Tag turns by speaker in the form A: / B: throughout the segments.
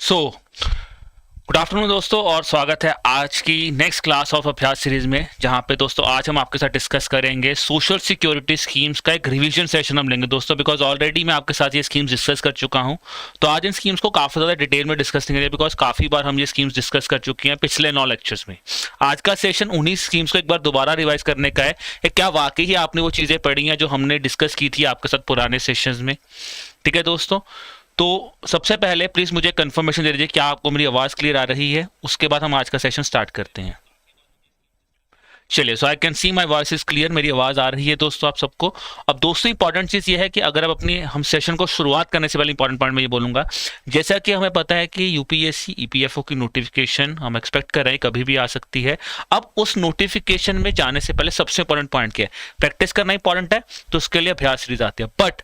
A: So good afternoon दोस्तों, और स्वागत है आज की नेक्स्ट क्लास ऑफ अभ्यास सीरीज में, जहां पे दोस्तों आज हम आपके साथ डिस्कस करेंगे सोशल सिक्योरिटी स्कीम्स का एक रिवीजन सेशन हम लेंगे दोस्तों, बिकॉज ऑलरेडी मैं आपके साथ ये स्कीम्स डिस्कस कर चुका हूं। तो आज इन स्कीम्स को काफ़ी ज़्यादा डिटेल में डिस्कस नहीं करेंगे, बिकॉज काफ़ी बार हम ये स्कीम्स डिस्कस कर चुके हैं पिछले 9 लेक्चर्स में। आज का सेशन उन्हीं स्कीम्स को एक बार दोबारा रिवाइज करने का है कि क्या वाकई ही आपने वो चीज़ें पढ़ी हैं जो हमने डिस्कस की थी आपके साथ पुराने सेशंस में। ठीक है दोस्तों, तो सबसे पहले प्लीज मुझे कंफर्मेशन दे दीजिए क्या आपको मेरी आवाज क्लियर आ रही है, उसके बाद हम आज का सेशन स्टार्ट करते हैं। चलिए, so I can see my voice is clear, मेरी आवाज आ रही है दोस्तों आप सबको। अब दोस्तों इंपॉर्टेंट चीज ये है कि अगर आप अपनी हम सेशन को शुरुआत करने से पहले इंपॉर्टेंट पॉइंट में ये बोलूंगा, जैसा कि हमें पता है कि यूपीएससी ईपीएफओ की नोटिफिकेशन हम एक्सपेक्ट कर रहे हैं कभी भी आ सकती है। अब उस नोटिफिकेशन में जाने से पहले सबसे इंपॉर्टेंट पॉइंट क्या है, प्रैक्टिस करना इंपॉर्टेंट है, तो उसके लिए अभ्यास सीरीज आती है। बट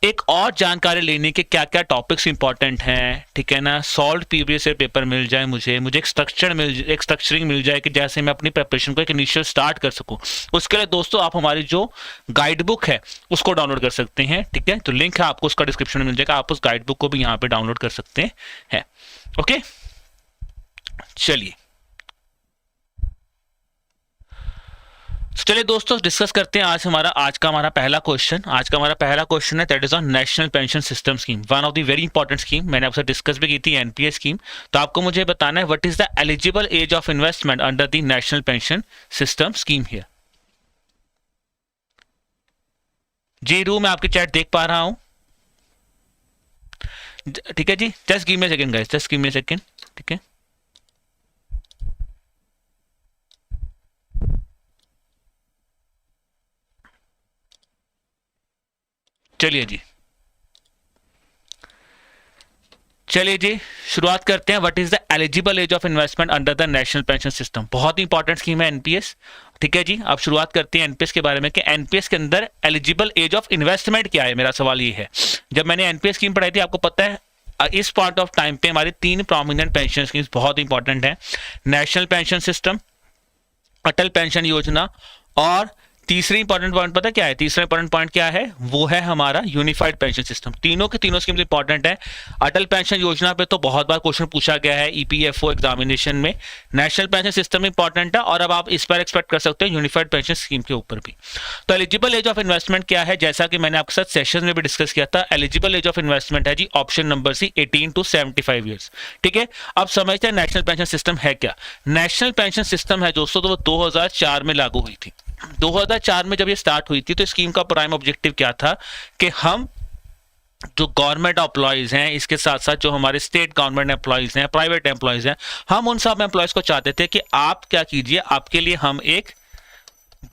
A: एक और जानकारी लेने के क्या क्या टॉपिक्स इंपॉर्टेंट हैं, ठीक है ना, सॉल्व प्रीवियस ईयर पेपर मिल जाए, मुझे एक स्ट्रक्चरिंग मिल जाए कि जैसे मैं अपनी प्रिपरेशन को एक इनिशियल स्टार्ट कर सकूं। उसके लिए दोस्तों आप हमारी जो गाइड बुक है उसको डाउनलोड कर सकते हैं। ठीक है, तो लिंक है आपको उसका डिस्क्रिप्शन में मिल जाएगा, आप उस गाइड बुक को भी यहाँ पे डाउनलोड कर सकते हैं। ओके, चलिए चलिए दोस्तों डिस्कस करते हैं आज का हमारा पहला क्वेश्चन है, that is on national pension system scheme, one of the very important scheme. मैंने आपसे डिस्कस भी की थी एनपीएस स्कीम। तो आपको मुझे बताना है what is the eligible age of investment under the national pension system scheme here. जी रू, मैं आपकी चैट देख पा रहा हूं। ठीक है जी, just give me a second guys, just give me a second. ठीक है, चलिए जी शुरुआत करते हैं। What is the eligible age of investment under the national pension system, बहुत ही इंपॉर्टेंट स्कीम है एनपीएस। ठीक है जी, अब शुरुआत करते हैं एनपीएस के बारे में कि एनपीएस के अंदर एलिजिबल एज ऑफ इन्वेस्टमेंट क्या है। मेरा सवाल ये है, जब मैंने एनपीएस स्कीम पढ़ाई थी आपको पता है इस पॉइंट ऑफ टाइम पे हमारी 3 प्रोमिनेंट पेंशन स्कीम्स बहुत इंपॉर्टेंट है, नेशनल पेंशन सिस्टम, अटल पेंशन योजना, और तीसरी इंपॉर्टेंट पॉइंट पता क्या है, तीसरा इंपॉर्टेंट पॉइंट क्या है, वो है हमारा यूनिफाइड पेंशन सिस्टम। तीनों के तीनों स्कीम्स इंपॉर्टेंट है। अटल पेंशन योजना पे तो बहुत बार क्वेश्चन पूछा गया है ईपीएफओ एग्जामिनेशन में, नेशनल पेंशन सिस्टम इंपॉर्टेंट है, और अब आप इस पर एक्सपेक्ट कर सकते हैं यूनिफाइड पेंशन स्कीम के ऊपर भी। तो एलिजिबल एज ऑफ इन्वेस्टमेंट क्या है, जैसा कि मैंने आपके साथ सेशन में भी डिस्कस किया था, एलिजिबल एज ऑफ इन्वेस्टमेंट है जी option number C 18 to 75 years. ठीक है, अब समझते हैं नेशनल पेंशन सिस्टम है क्या। नेशनल पेंशन सिस्टम है दोस्तों, तो वो 2004 में लागू हुई थी। 2004 में जब ये स्टार्ट हुई थी तो स्कीम का प्राइम ऑब्जेक्टिव क्या था कि हम जो गवर्नमेंट एम्प्लॉयज हैं, इसके साथ साथ जो हमारे स्टेट गवर्नमेंट एम्प्लॉयज हैं, प्राइवेट एम्प्लॉयज हैं, हम उन सब एम्प्लॉयज को चाहते थे कि आप क्या कीजिए, आपके लिए हम एक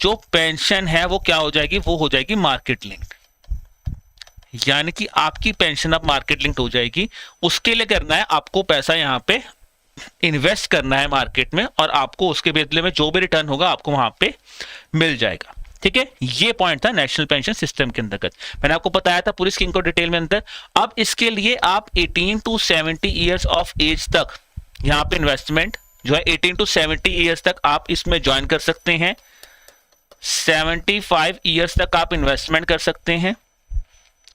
A: जो पेंशन है वो क्या हो जाएगी, वो हो जाएगी मार्केट लिंक, यानी कि आपकी पेंशन अब मार्केट लिंक्ड हो जाएगी। उसके लिए करना है आपको पैसा यहाँ पे इन्वेस्ट करना है मार्केट में, और आपको उसके बदले में जो भी रिटर्न होगा आपको वहां पे मिल जाएगा। ठीक है, ये पॉइंट था नेशनल पेंशन सिस्टम के अंतर्गत, मैंने आपको बताया था पूरी स्कीम को डिटेल में अंदर। अब इसके लिए आप 18 to 70 ईयर्स ऑफ एज तक यहाँ पे इन्वेस्टमेंट जो है 18 to 70 ईयर्स तक आप इसमें ज्वाइन कर सकते हैं, 75 ईयर्स तक आप इन्वेस्टमेंट कर सकते हैं।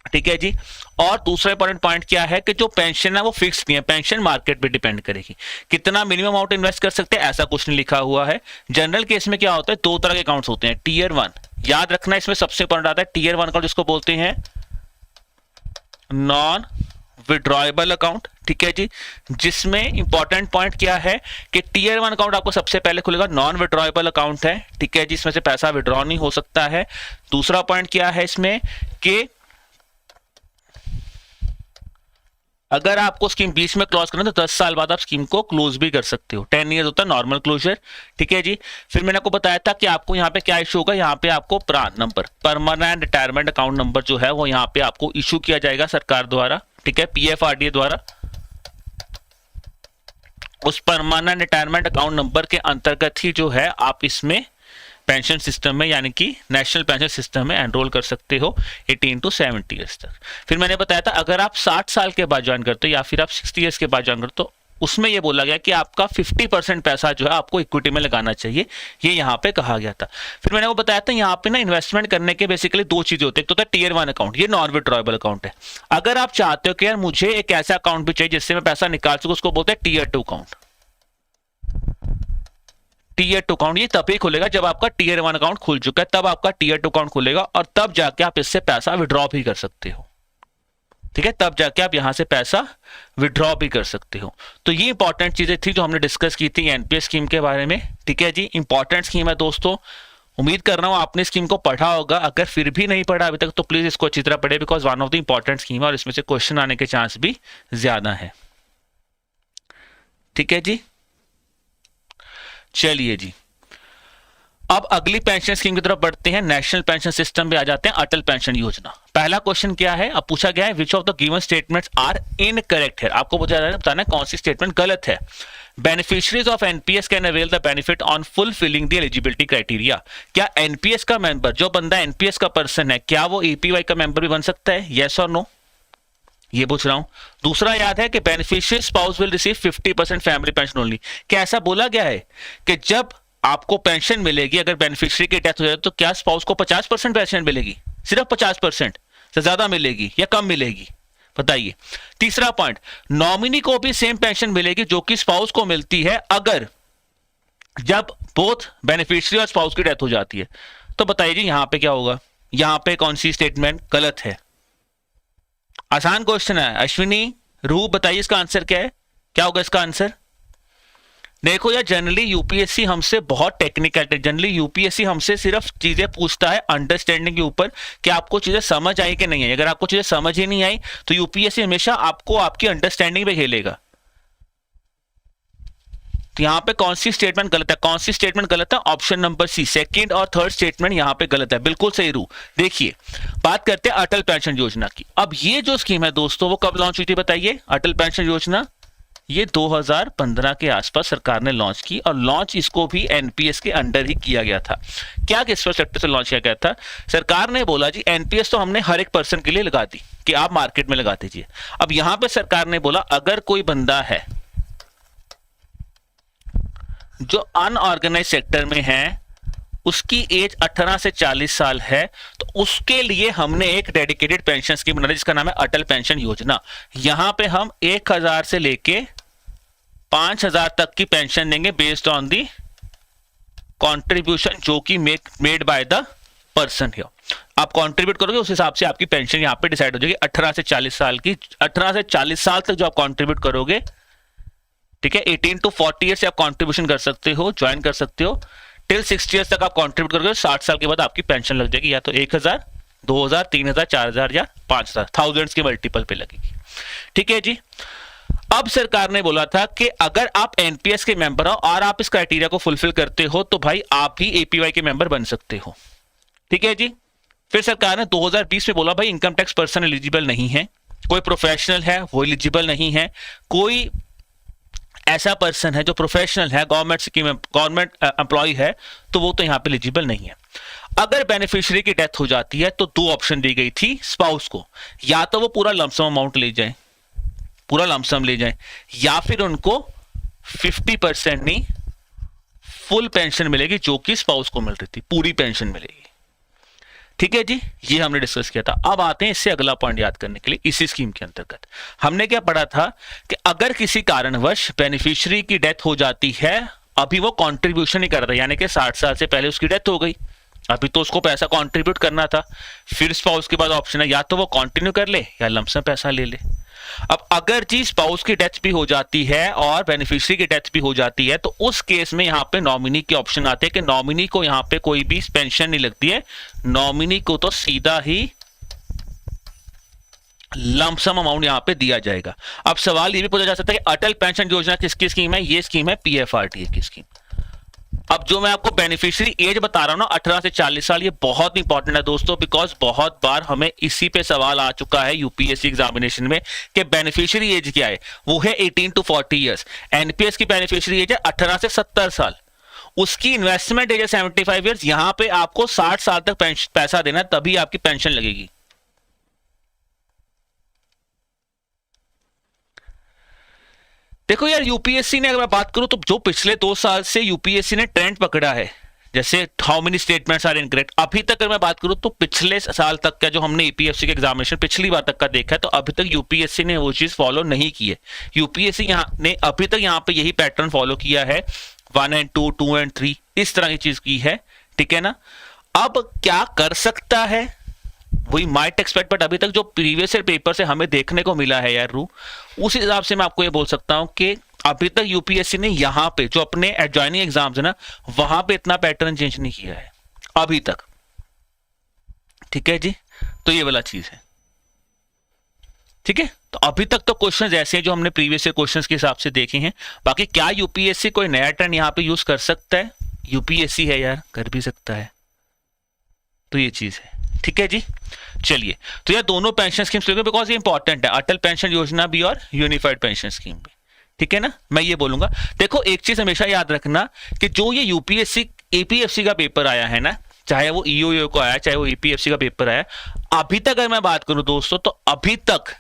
A: ठीक है जी, और दूसरा इंपॉर्टेंट पॉइंट क्या है कि जो पेंशन है वो फिक्स नहीं है, पेंशन मार्केट पे डिपेंड करेगी। कितना मिनिमम अमाउंट इन्वेस्ट कर सकते हैं ऐसा कुछ नहीं लिखा हुआ है। जनरल केस में क्या होता है, 2 तरह के अकाउंट्स होते हैं, टीयर 1, याद रखना इसमें सबसे इंपॉर्टेंट आता है टीयर 1 अकाउंट, जिसको बोलते हैं नॉन विड्रॉएबल अकाउंट। ठीक है जी, जिसमें इंपॉर्टेंट पॉइंट क्या है कि टीयर 1 अकाउंट आपको सबसे पहले खुलेगा, नॉन विड्रॉएबल अकाउंट है। ठीक है जी, इसमें से पैसा विड्रॉ नहीं हो सकता है। दूसरा पॉइंट क्या है इसमें कि अगर आपको स्कीम बीच में क्लोज करना है तो 10 साल बाद आप स्कीम को क्लोज भी कर सकते हो, 10 ईयर्स होता है नॉर्मल क्लोजर। ठीक है जी, फिर मैंने आपको बताया था कि आपको यहाँ पे क्या इशू होगा, यहाँ पे आपको PRAN number, permanent retirement account number जो है वो यहाँ पे आपको इशू किया जाएगा सरकार द्वारा। ठीक है, पीएफआरडीए द्वारा। उस परमानेंट रिटायरमेंट अकाउंट नंबर के अंतर्गत ही जो है आप इसमें पेंशन सिस्टम में यानी कि नेशनल पेंशन सिस्टम में एनरोल कर सकते हो 18 to 70 ईयर्स तक। फिर मैंने बताया था अगर आप 60 साल के बाद ज्वाइन करते हो या फिर आप 60 ईयर्स के बाद ज्वाइन करते हो उसमें ये बोला गया कि आपका 50% पैसा जो है आपको इक्विटी में लगाना चाहिए, ये यहाँ पे कहा गया था। फिर मैंने वो बताया था यहाँ पे ना इन्वेस्टमेंट करने के बेसिकली दो चीजें होती है, एक तो होता है टीयर 1 अकाउंट, ये नॉन विड्रॉएबल अकाउंट है। अगर आप चाहते हो कि यार मुझे एक ऐसा अकाउंट भी चाहिए जिससे मैं पैसा निकाल सकूं, उसको बोलते हैं टीयर 2 अकाउंट। टीयर 2 अकाउंट ये तभी खुलेगा जब आपका टीयर 1 अकाउंट खुल चुका है, तब आपका टीयर 2 अकाउंट खुलेगा और तब जाके आप इससे पैसा विड्रॉ भी कर सकते हो। ठीक है, तब जाके आप यहां से पैसा विड्रॉ भी कर सकते हो। तो ये इंपॉर्टेंट चीजें थी जो हमने डिस्कस की थी एनपीएस स्कीम के बारे में। ठीक है जी, इंपॉर्टेंट स्कीम है दोस्तों, उम्मीद कर रहा हूं आपने स्कीम को पढ़ा होगा। अगर फिर भी नहीं पढ़ा अभी तक तो प्लीज इसको अच्छी तरह पढ़े, because one of the important scheme है और इसमें से क्वेश्चन आने के चांस भी ज्यादा है। ठीक है जी, चलिए जी, अब अगली पेंशन स्कीम की तरफ बढ़ते हैं। नेशनल पेंशन सिस्टम पे आ जाते हैं, अटल पेंशन योजना। पहला क्वेश्चन क्या है, अब पूछा गया है which of the given statements are incorrect है। आपको बताना है कौन सी स्टेटमेंट गलत है। Beneficiaries of NPS can avail the benefit on fulfilling the eligibility criteria. क्या एनपीएस का मेंबर, जो बंदा एनपीएस का पर्सन है, क्या वो एपीवाई का मेंबर भी बन सकता है, यस और नो, ये पूछ रहा हूं। दूसरा याद है कि beneficiary spouse will receive 50% family pension only. क्या ऐसा बोला गया है कि जब आपको पेंशन मिलेगी, अगर बेनिफिशियरी की डेथ हो जाए तो क्या स्पाउस को 50% पेंशन मिलेगी, सिर्फ 50% से ज्यादा मिलेगी या कम मिलेगी, बताइए। तीसरा पॉइंट, नॉमिनी को भी सेम पेंशन मिलेगी जो कि स्पाउस को मिलती है अगर जब बोथ बेनिफिशियरी और स्पाउस की डेथ हो जाती है। तो बताइए जी यहां पे क्या होगा, यहां पे कौन सी स्टेटमेंट गलत है। आसान क्वेश्चन है। अश्विनी, रूह, बताइए इसका आंसर क्या है, क्या होगा इसका आंसर। देखो यार, जनरली यूपीएससी हमसे बहुत टेक्निकल है। जनरली यूपीएससी हमसे सिर्फ चीजें पूछता है अंडरस्टैंडिंग के ऊपर कि आपको चीजें समझ आई कि नहीं आई। अगर आपको चीजें समझ ही नहीं आई तो यूपीएससी हमेशा आपको आपकी अंडरस्टैंडिंग पे खेलेगा। तो यहां पे कौन सी स्टेटमेंट गलत है, कौन सी स्टेटमेंट गलत है, ऑप्शन नंबर सी, सेकंड और थर्ड स्टेटमेंट यहां पे गलत है, बिल्कुल सही रू। देखिए, बात करते हैं अटल पेंशन योजना की। अब ये जो स्कीम है दोस्तों वो कब लॉन्च हुई थी बताइए, अटल पेंशन योजना ये 2015 के आसपास सरकार ने लॉन्च की और लॉन्च इसको भी एनपीएस के अंडर ही किया गया था। क्या किस सेक्टर से लॉन्च किया गया था, सरकार ने बोला जी एनपीएस तो हमने हर एक पर्सन के लिए लगा दी कि आप मार्केट में लगा दीजिए। अब यहां पे सरकार ने बोला अगर कोई बंदा है जो अनऑर्गेनाइज सेक्टर में है, उसकी एज 18 से 40 साल है, तो उसके लिए हमने एक डेडिकेटेड पेंशन स्कीम बना दी जिसका नाम है अटल पेंशन योजना। यहां पे हम 1000 से लेके 5000 तक की पेंशन देंगे बेस्ड ऑन दी कंट्रीब्यूशन जो कि मेड बाय द पर्सन है। आप कंट्रीब्यूट करोगे उस हिसाब से आपकी पेंशन यहां पे डिसाइड हो जाएगी। 18 से 40 साल की, 18 से 40 साल तक जो आप कंट्रीब्यूट करोगे, ठीक है, 18 to 40 ईयर से आप कंट्रीब्यूशन कर सकते हो, ज्वाइन कर सकते हो। टिल 60 ईयर्स तक आप कंट्रीब्यूट करोगे, 60 साल के बाद आपकी पेंशन लग जाएगी या तो 1000, 2000, 3000, 4000 या 5000, थाउजेंड्स के मल्टीपल पे लगेगी। ठीक है जी। अब सरकार ने बोला था कि अगर आप एनपीएस के मेंबर हो और आप इस क्राइटेरिया को फुलफिल करते हो तो भाई आप भी एपीवाई के मेंबर बन सकते हो। ठीक है जी। फिर सरकार ने 2020 में बोला भाई इनकम टैक्स पर्सन एलिजिबल नहीं है, कोई प्रोफेशनल है वो एलिजिबल नहीं है, कोई ऐसा पर्सन है जो प्रोफेशनल है, गवर्नमेंट एम्प्लॉय है, तो वो तो यहां पे एलिजिबल नहीं है। अगर बेनिफिशियरी की डेथ हो जाती है तो दो ऑप्शन दी गई थी स्पाउस को, या तो वो पूरा लमसम अमाउंट ले जाए, पूरा लमसम ले जाए, या फिर उनको 50% नहीं फुल पेंशन मिलेगी जो कि स्पाउस को मिल रही थी, पूरी पेंशन मिलेगी। ठीक है जी, ये हमने डिस्कस किया था। अब आते हैं इससे अगला पॉइंट याद करने के लिए। इसी स्कीम के अंतर्गत हमने क्या पढ़ा था कि अगर किसी कारणवश बेनिफिशियरी की डेथ हो जाती है, अभी वो कंट्रीब्यूशन नहीं कर रहा, यानी कि 60 साल से पहले उसकी डेथ हो गई, अभी तो उसको पैसा कंट्रीब्यूट करना था, फिर स्पाउस के बाद ऑप्शन है या तो वो कंटिन्यू कर ले या लमसम पैसा ले ले। अब अगर जी स्पाउस की डेथ भी हो जाती है और बेनिफिशियरी की डेथ भी हो जाती है तो उस केस में यहां पे नॉमिनी के ऑप्शन आते हैं कि नॉमिनी को यहां पे कोई भी पेंशन नहीं लगती है, नॉमिनी को तो सीधा ही लमसम अमाउंट यहां पे दिया जाएगा। अब सवाल ये भी पूछा जा सकता है कि अटल पेंशन योजना किसकी स्कीम है, ये स्कीम है पीएफआरडीए की स्कीम। अब जो मैं आपको बेनिफिशियरी एज बता रहा हूं ना 18 से 40 साल, ये बहुत इंपॉर्टेंट है दोस्तों, बिकॉज बहुत बार हमें इसी पे सवाल आ चुका है यूपीएससी एग्जामिनेशन में कि बेनिफिशियरी एज क्या है, वो है 18 to 40 ईयर्स। एनपीएस की बेनिफिशियरी एज है 18 से 70 साल, उसकी इन्वेस्टमेंट एज है 75 ईयर्स। यहां पे आपको 60 साल तक पैसा देना तभी आपकी पेंशन लगेगी। देखो यार, यूपीएससी ने अगर मैं बात करूं तो जो पिछले 2 साल से यूपीएससी ने ट्रेंड पकड़ा है, जैसे how many statements are incorrect, अभी तक अगर मैं बात करूं तो पिछले साल तक का जो हमने ईपीएफसी का एग्जामिनेशन पिछली बार तक का देखा है, तो अभी तक यूपीएससी ने वो चीज फॉलो नहीं की है। यूपीएससी ने अभी तक यहाँ पे यही पैटर्न फॉलो किया है, 1 and 2, 2 and 3, इस तरह की चीज की है, ठीक है ना। अब क्या कर सकता है, वही माइट एक्सपेक्ट, बट अभी तक जो प्रीवियस ईयर पेपर से हमें देखने को मिला है यार रू, उस हिसाब से मैं आपको ये बोल सकता हूं कि अभी तक यूपीएससी ने यहां पे जो अपने एडजॉइनिंग एग्जाम्स है ना, वहां पे इतना पैटर्न चेंज नहीं किया है अभी तक, ठीक है जी। तो ये वाला चीज है, ठीक है। तो अभी तक तो क्वेश्चंस ऐसे हैं जो हमने प्रीवियस ईयर क्वेश्चंस के हिसाब से देखे हैं। बाकी क्या यूपीएससी कोई नया ट्रेंड यहां पे यूज कर सकता है, यूपीएससी है यार, कर भी सकता है, तो ये चीज है, ठीक है जी। चलिए, तो यार दोनों पेंशन स्कीम्स लेंगे बिकॉज ये इंपॉर्टेंट है, अटल पेंशन योजना भी और यूनिफाइड पेंशन स्कीम भी, ठीक है ना। मैं ये बोलूंगा, देखो एक चीज हमेशा याद रखना कि जो ये यूपीएससी एपीएफसी का पेपर आया है ना, चाहे वो ईओ को आया, चाहे वो ईपीएफसी का पेपर आया, अभी तक अगर मैं बात करूं दोस्तों, तो अभी तक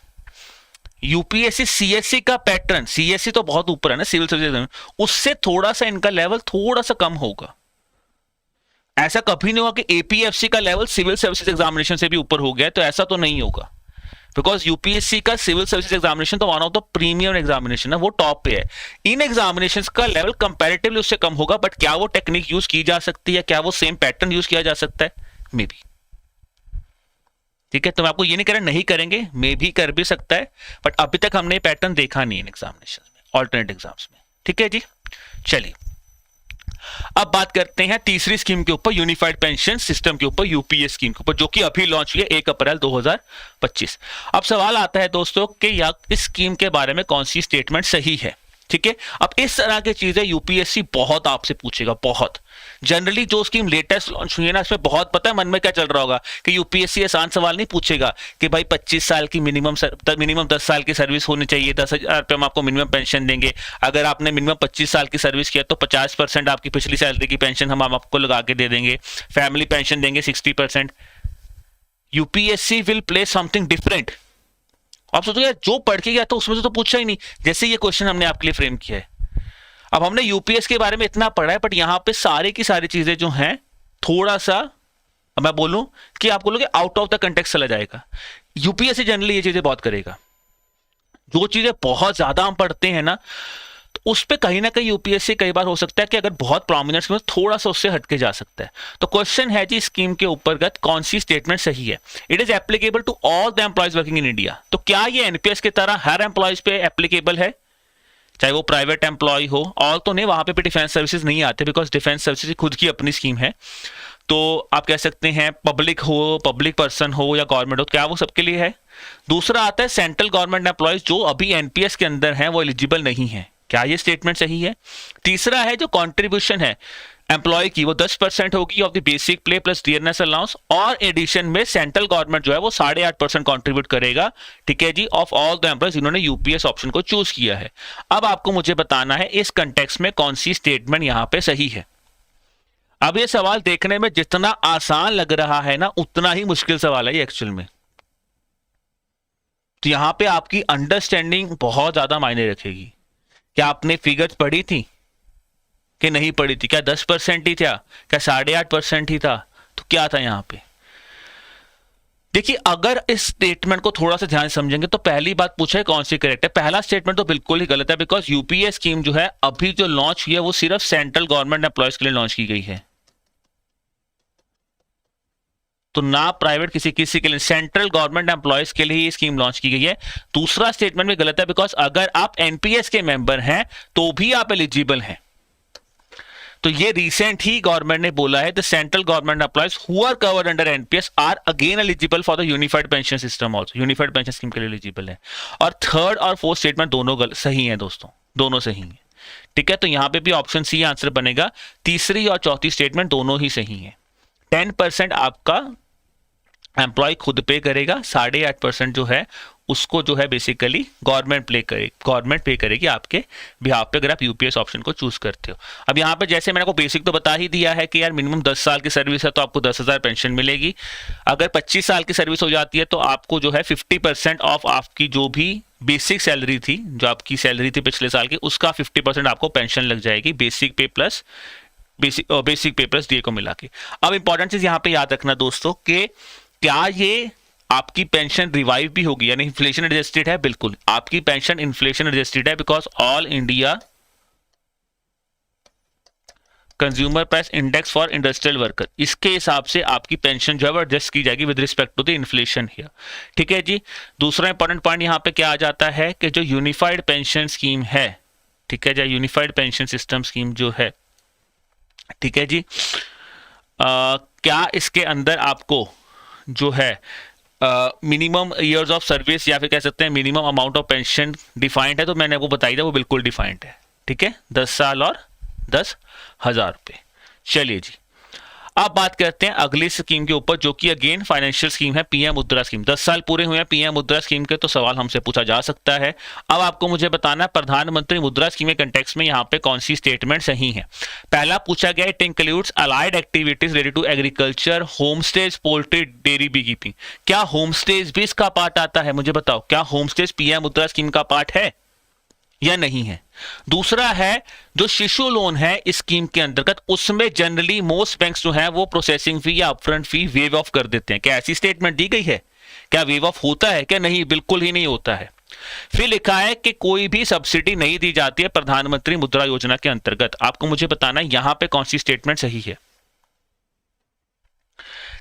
A: यूपीएससी सीएससी का पैटर्न, सीएससी तो बहुत ऊपर है ना सिविल सर्विसेज, उससे थोड़ा सा इनका लेवल थोड़ा सा कम होगा। ऐसा कभी नहीं होगा कि एपीएफसी का लेवल सिविल सर्विसेज एग्जामिनेशन से भी ऊपर हो गया, तो ऐसा तो नहीं होगा, बिकॉज यूपीएससी का सिविल सर्विसेज एग्जामिनेशन तो one of the premium examination है, वो टॉप पे है। इन एग्जामिनेशंस का लेवल कंपैरेटिवली उससे कम होगा, बट क्या वो टेक्निक यूज की जा सकती है, क्या वो सेम पैटर्न यूज किया जा सकता है, मे बी, ठीक है। तो मैं आपको ये नहीं कह रहा नहीं करेंगे, मे भी कर भी सकता है, बट अभी तक हमने पैटर्न देखा नहीं इन एग्जामिनेशन में, ऑल्टरनेट एग्जाम्स में, ठीक है जी। चलिए, अब बात करते हैं तीसरी स्कीम के ऊपर, यूनिफाइड पेंशन सिस्टम के ऊपर, यूपीएस स्कीम के ऊपर, जो कि अभी लॉन्च हुई है 1 अप्रैल 2025। अब सवाल आता है दोस्तों कि या इस स्कीम के बारे में कौन सी स्टेटमेंट सही है, ठीक है। अब इस तरह की चीजें यूपीएससी बहुत आपसे पूछेगा, बहुत जनरली जो स्कीम लेटेस्ट लॉन्च हुई है ना, इसमें बहुत पता है मन में क्या चल रहा होगा कि यूपीएससी आसान सवाल नहीं पूछेगा कि भाई 25 साल की मिनिमम 10 साल की सर्विस होनी चाहिए, 10,000 रुपये हम आपको मिनिमम पेंशन देंगे, अगर आपने मिनिमम 25 साल की सर्विस किया तो 50% आपकी पिछली सैलरी की पेंशन हम आपको लगा के दे देंगे, फैमिली पेंशन देंगे 60%। UPSC will play something different. आप सोचो यार, जो पढ़ के गया तो उसमें से तो पूछा ही नहीं, जैसे ये क्वेश्चन हमने आपके लिए फ्रेम किया है। अब हमने यूपीएस के बारे में इतना पढ़ा है, बट यहां पे सारी की सारी चीजें जो हैं थोड़ा सा, मैं बोलूं कि आपको लोग आउट ऑफ द कंटेक्स्ट चला जाएगा। यूपीएससी जनरली ये चीजें बहुत करेगा, जो चीजें बहुत ज्यादा हम पढ़ते हैं ना, तो उस पर कहीं ना कहीं यूपीएससी कई बार हो सकता है कि अगर बहुत प्रोमिनेंस में थोड़ा सा उससे हटके जा सकता है। तो क्वेश्चन है जी, स्कीम के ऊपर कौन सी स्टेटमेंट सही है। It is applicable to all the employees working in India. तो क्या ये एनपीएस की तरह हर एम्प्लॉयज पे एप्लीकेबल है, चाहे वो प्राइवेट एम्प्लॉय हो, ऑल तो नहीं, वहां पे डिफेंस सर्विसेज नहीं आते, बिकॉज डिफेंस सर्विसेज खुद की अपनी स्कीम है। तो आप कह सकते हैं पब्लिक हो, पब्लिक पर्सन हो या गवर्नमेंट हो, क्या वो सबके लिए है। दूसरा आता है सेंट्रल गवर्नमेंट एम्प्लॉयज जो अभी एनपीएस के अंदर हैं, वो एलिजिबल नहीं है, क्या ये स्टेटमेंट सही है। तीसरा है जो कॉन्ट्रीब्यूशन है एम्प्लॉय की, वो 10% होगी ऑफ द बेसिक पे प्लस डियरनेस अलाउंस, और एडिशन में सेंट्रल गवर्नमेंट जो है वो 8.5% कॉन्ट्रीब्यूट करेगा, ठीक है जी, ऑफ ऑल द एम्प्लॉयज जिन्होंने यूपीएस ऑप्शन को चूज किया है। अब आपको मुझे बताना है इस कंटेक्स्ट में कौन सी स्टेटमेंट यहां पे सही है। अब ये सवाल देखने में जितना आसान लग रहा है ना, उतना ही मुश्किल सवाल है ये एक्चुअल में। तो यहां पे आपकी अंडरस्टैंडिंग बहुत ज्यादा मायने रखेगी। क्या आपने फिगर्स पढ़ी थी कि नहीं पढ़ी थी, क्या 10% ही था, क्या 8.5% ही था, तो क्या था यहां पे। देखिए, अगर इस स्टेटमेंट को थोड़ा सा ध्यान से समझेंगे तो पहली बात पूछा है कौन सी करेक्ट है। पहला स्टेटमेंट तो बिल्कुल ही गलत है, बिकॉज यूपीएस स्कीम जो है अभी जो लॉन्च हुई है वो सिर्फ सेंट्रल गवर्नमेंट एम्प्लॉयज के लिए लॉन्च की गई है, तो ना प्राइवेट किसी के लिए, सेंट्रल गवर्नमेंट एम्प्लॉयज के लिए ही स्कीम लॉन्च की गई है। दूसरा स्टेटमेंट भी गलत है, बिकॉज अगर आप एनपीएस के मेंबर हैं तो भी आप एलिजिबल हैं। तो ये रिसेंट ही गवर्नमेंट ने बोला है the central government employees who are covered under NPS are again eligible for the unified pension system also, unified pension scheme के लिए एलिजिबल है। और थर्ड और फोर्थ स्टेटमेंट दोनों सही है दोस्तों, दोनों सही है, ठीक है। तो यहां पे भी ऑप्शन सी आंसर बनेगा। तीसरी और चौथी स्टेटमेंट दोनों ही सही है। 10% आपका एम्प्लॉय खुद पे करेगा, 8.5% जो है उसको जो है बेसिकली गवर्नमेंट पे करेगी आपके बिहाफ पे, अगर आप यूपीएस ऑप्शन को चूज करते हो। अब यहाँ पे जैसे मैंने को बेसिक तो बता ही दिया है कि यार मिनिमम 10 साल की सर्विस है तो आपको 10,000 पेंशन मिलेगी। अगर 25 साल की सर्विस हो जाती है तो आपको जो है 50% ऑफ आपकी जो भी बेसिक सैलरी थी, जो आपकी सैलरी थी पिछले साल की, उसका 50% आपको पेंशन लग जाएगी, बेसिक पे प्लस डीए को मिला के। अब इंपॉर्टेंट चीज यहाँ पे याद रखना दोस्तों कि क्या ये आपकी पेंशन रिवाइव भी होगी, यानी इन्फ्लेशन एडजस्टेड है? बिल्कुल, आपकी पेंशन इन्फ्लेशन एडजस्टेड है, because all India consumer price index for industrial worker, इसके हिसाब से आपकी पेंशन जो है वो एडजस्ट की जाएगी with respect to the inflation here. ठीक है जी। दूसरा इंपॉर्टेंट पॉइंट यहाँ पे क्या आ जाता है कि जो यूनिफाइड पेंशन स्कीम है, ठीक है, जो यूनिफाइड पेंशन सिस्टम स्कीम जो है, ठीक है जी, क्या इसके अंदर आपको जो है मिनिमम ईयर्स ऑफ सर्विस या फिर कह सकते हैं minimum amount of pension defined है? तो मैंने आपको बताई था वो बिल्कुल डिफाइंड है। ठीक है, 10 साल और 10,000 रुपये। चलिए जी, अब बात करते हैं अगली स्कीम के ऊपर, जो कि अगेन फाइनेंशियल स्कीम है, पीएम मुद्रा स्कीम। 10 साल पूरे हुए हैं पीएम मुद्रा स्कीम के, तो सवाल हमसे पूछा जा सकता है। अब आपको मुझे बताना है प्रधानमंत्री मुद्रा स्कीम के कंटेक्स्ट में यहाँ पे कौन सी स्टेटमेंट सही है। पहला पूछा गया, it includes allied activities related to agriculture, homestay, poultry, dairy, beekeeping. क्या होम स्टेज भी इसका पार्ट आता है? मुझे बताओ, क्या homestay PM Mudra scheme का पार्ट है या नहीं है? दूसरा है, जो शिशु लोन है इस स्कीम के अंतर्गत, उसमें जनरली मोस्ट बैंक्स जो है वो प्रोसेसिंग फी या अपफ्रंट फी वेव ऑफ कर देते हैं। क्या ऐसी स्टेटमेंट दी गई है? क्या वेव ऑफ होता है क्या? नहीं, बिल्कुल ही नहीं होता है। फिर लिखा है कि कोई भी सब्सिडी नहीं दी जाती है प्रधानमंत्री मुद्रा योजना के अंतर्गत। आपको मुझे बताना है यहां पे कौन सी स्टेटमेंट सही है।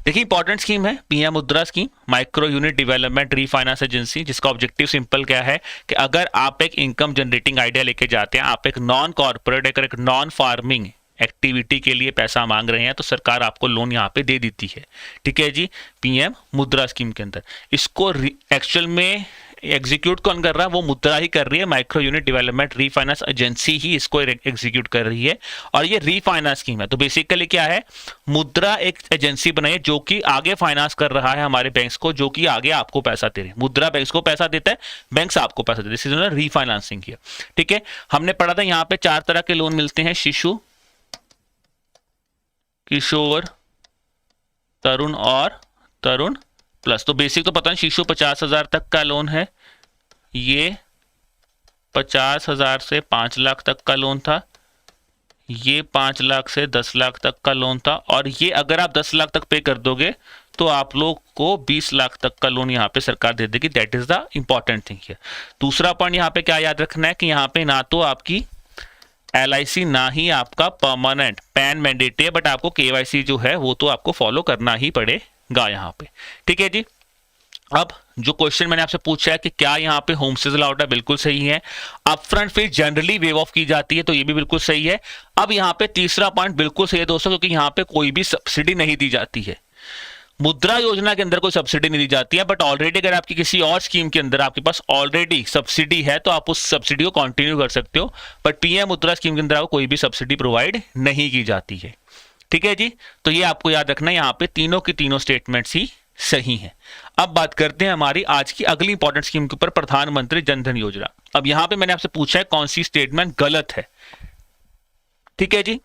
A: देखिए, इंपॉर्टेंट स्कीम है PM Mudra scheme, micro unit development refinance agency, जिसका ऑब्जेक्टिव सिंपल क्या है कि अगर आप एक इनकम जनरेटिंग आइडिया लेके जाते हैं, आप एक नॉन कॉर्पोरेट, एक नॉन फार्मिंग एक्टिविटी के लिए पैसा मांग रहे हैं, तो सरकार आपको लोन यहाँ पे दे देती है। ठीक है जी, पीएम मुद्रा स्कीम के अंदर। इसको एक्चुअल में एग्जीक्यूट कौन कर रहा है? वो मुद्रा ही कर रही है, micro unit development refinance agency ही इसको एग्जीक्यूट कर रही है, और ये रीफाइनेंस स्कीम है। तो बेसिकली क्या है, मुद्रा एक एजेंसी बनाई है जो कि आगे फाइनेंस कर रहा है हमारे बैंक्स को, जो कि आगे आपको पैसा दे रहे हैं। मुद्रा बैंक्स को पैसा देता है, बैंक्स आपको पैसा देते हैं, रीफाइनेंसिंग किया। ठीक है, हमने पढ़ा था यहाँ पे 4 तरह के लोन मिलते हैं, शिशु, किशोर, तरुण और तरुण प्लस। तो बेसिक तो पता है, शिशु 50,000 तक का लोन है, ये 50,000 से 5 लाख तक का लोन था, ये 5 लाख से 10 लाख तक का लोन था, और ये अगर आप 10 लाख तक पे कर दोगे तो आप लोग को 20 लाख तक का लोन यहाँ पे सरकार दे देगी। That is the important thing है। दूसरा पॉइंट यहाँ पे क्या याद रखना है कि यहाँ पे ना तो आपकी LIC ना ही आपका परमानेंट पैन मैंडेटरी है, बट आपको KYC जो है वो तो आपको फॉलो करना ही पड़ेगा यहाँ पे। ठीक है जी। अब जो क्वेश्चन मैंने आपसे पूछा है कि क्या यहाँ पे होम स्टेज अलाउड है, बिल्कुल सही है। Upfront fees generally wave of की जाती है, तो ये भी बिल्कुल सही है। अब यहाँ पे तीसरा पॉइंट बिल्कुल सही है दोस्तों, क्योंकि यहाँ पे कोई भी सब्सिडी नहीं दी जाती है। मुद्रा योजना के अंदर कोई सब्सिडी नहीं दी जाती है, बट ऑलरेडी अगर आपकी किसी और स्कीम के अंदर आपके पास ऑलरेडी सब्सिडी है तो आप उस सब्सिडी को कंटिन्यू कर सकते हो, बट पीएम मुद्रा स्कीम के अंदर आपको कोई भी सब्सिडी प्रोवाइड नहीं की जाती है। ठीक है जी, तो ये आपको याद रखना है, यहाँ पे तीनों की तीनों स्टेटमेंट्स ही सही है। अब बात करते हैं हमारी आज की अगली इंपॉर्टेंट स्कीम के ऊपर, प्रधानमंत्री जन धन योजना। अब यहां पे मैंने आपसे पूछा है कौन सी स्टेटमेंट गलत है। ठीक है जी,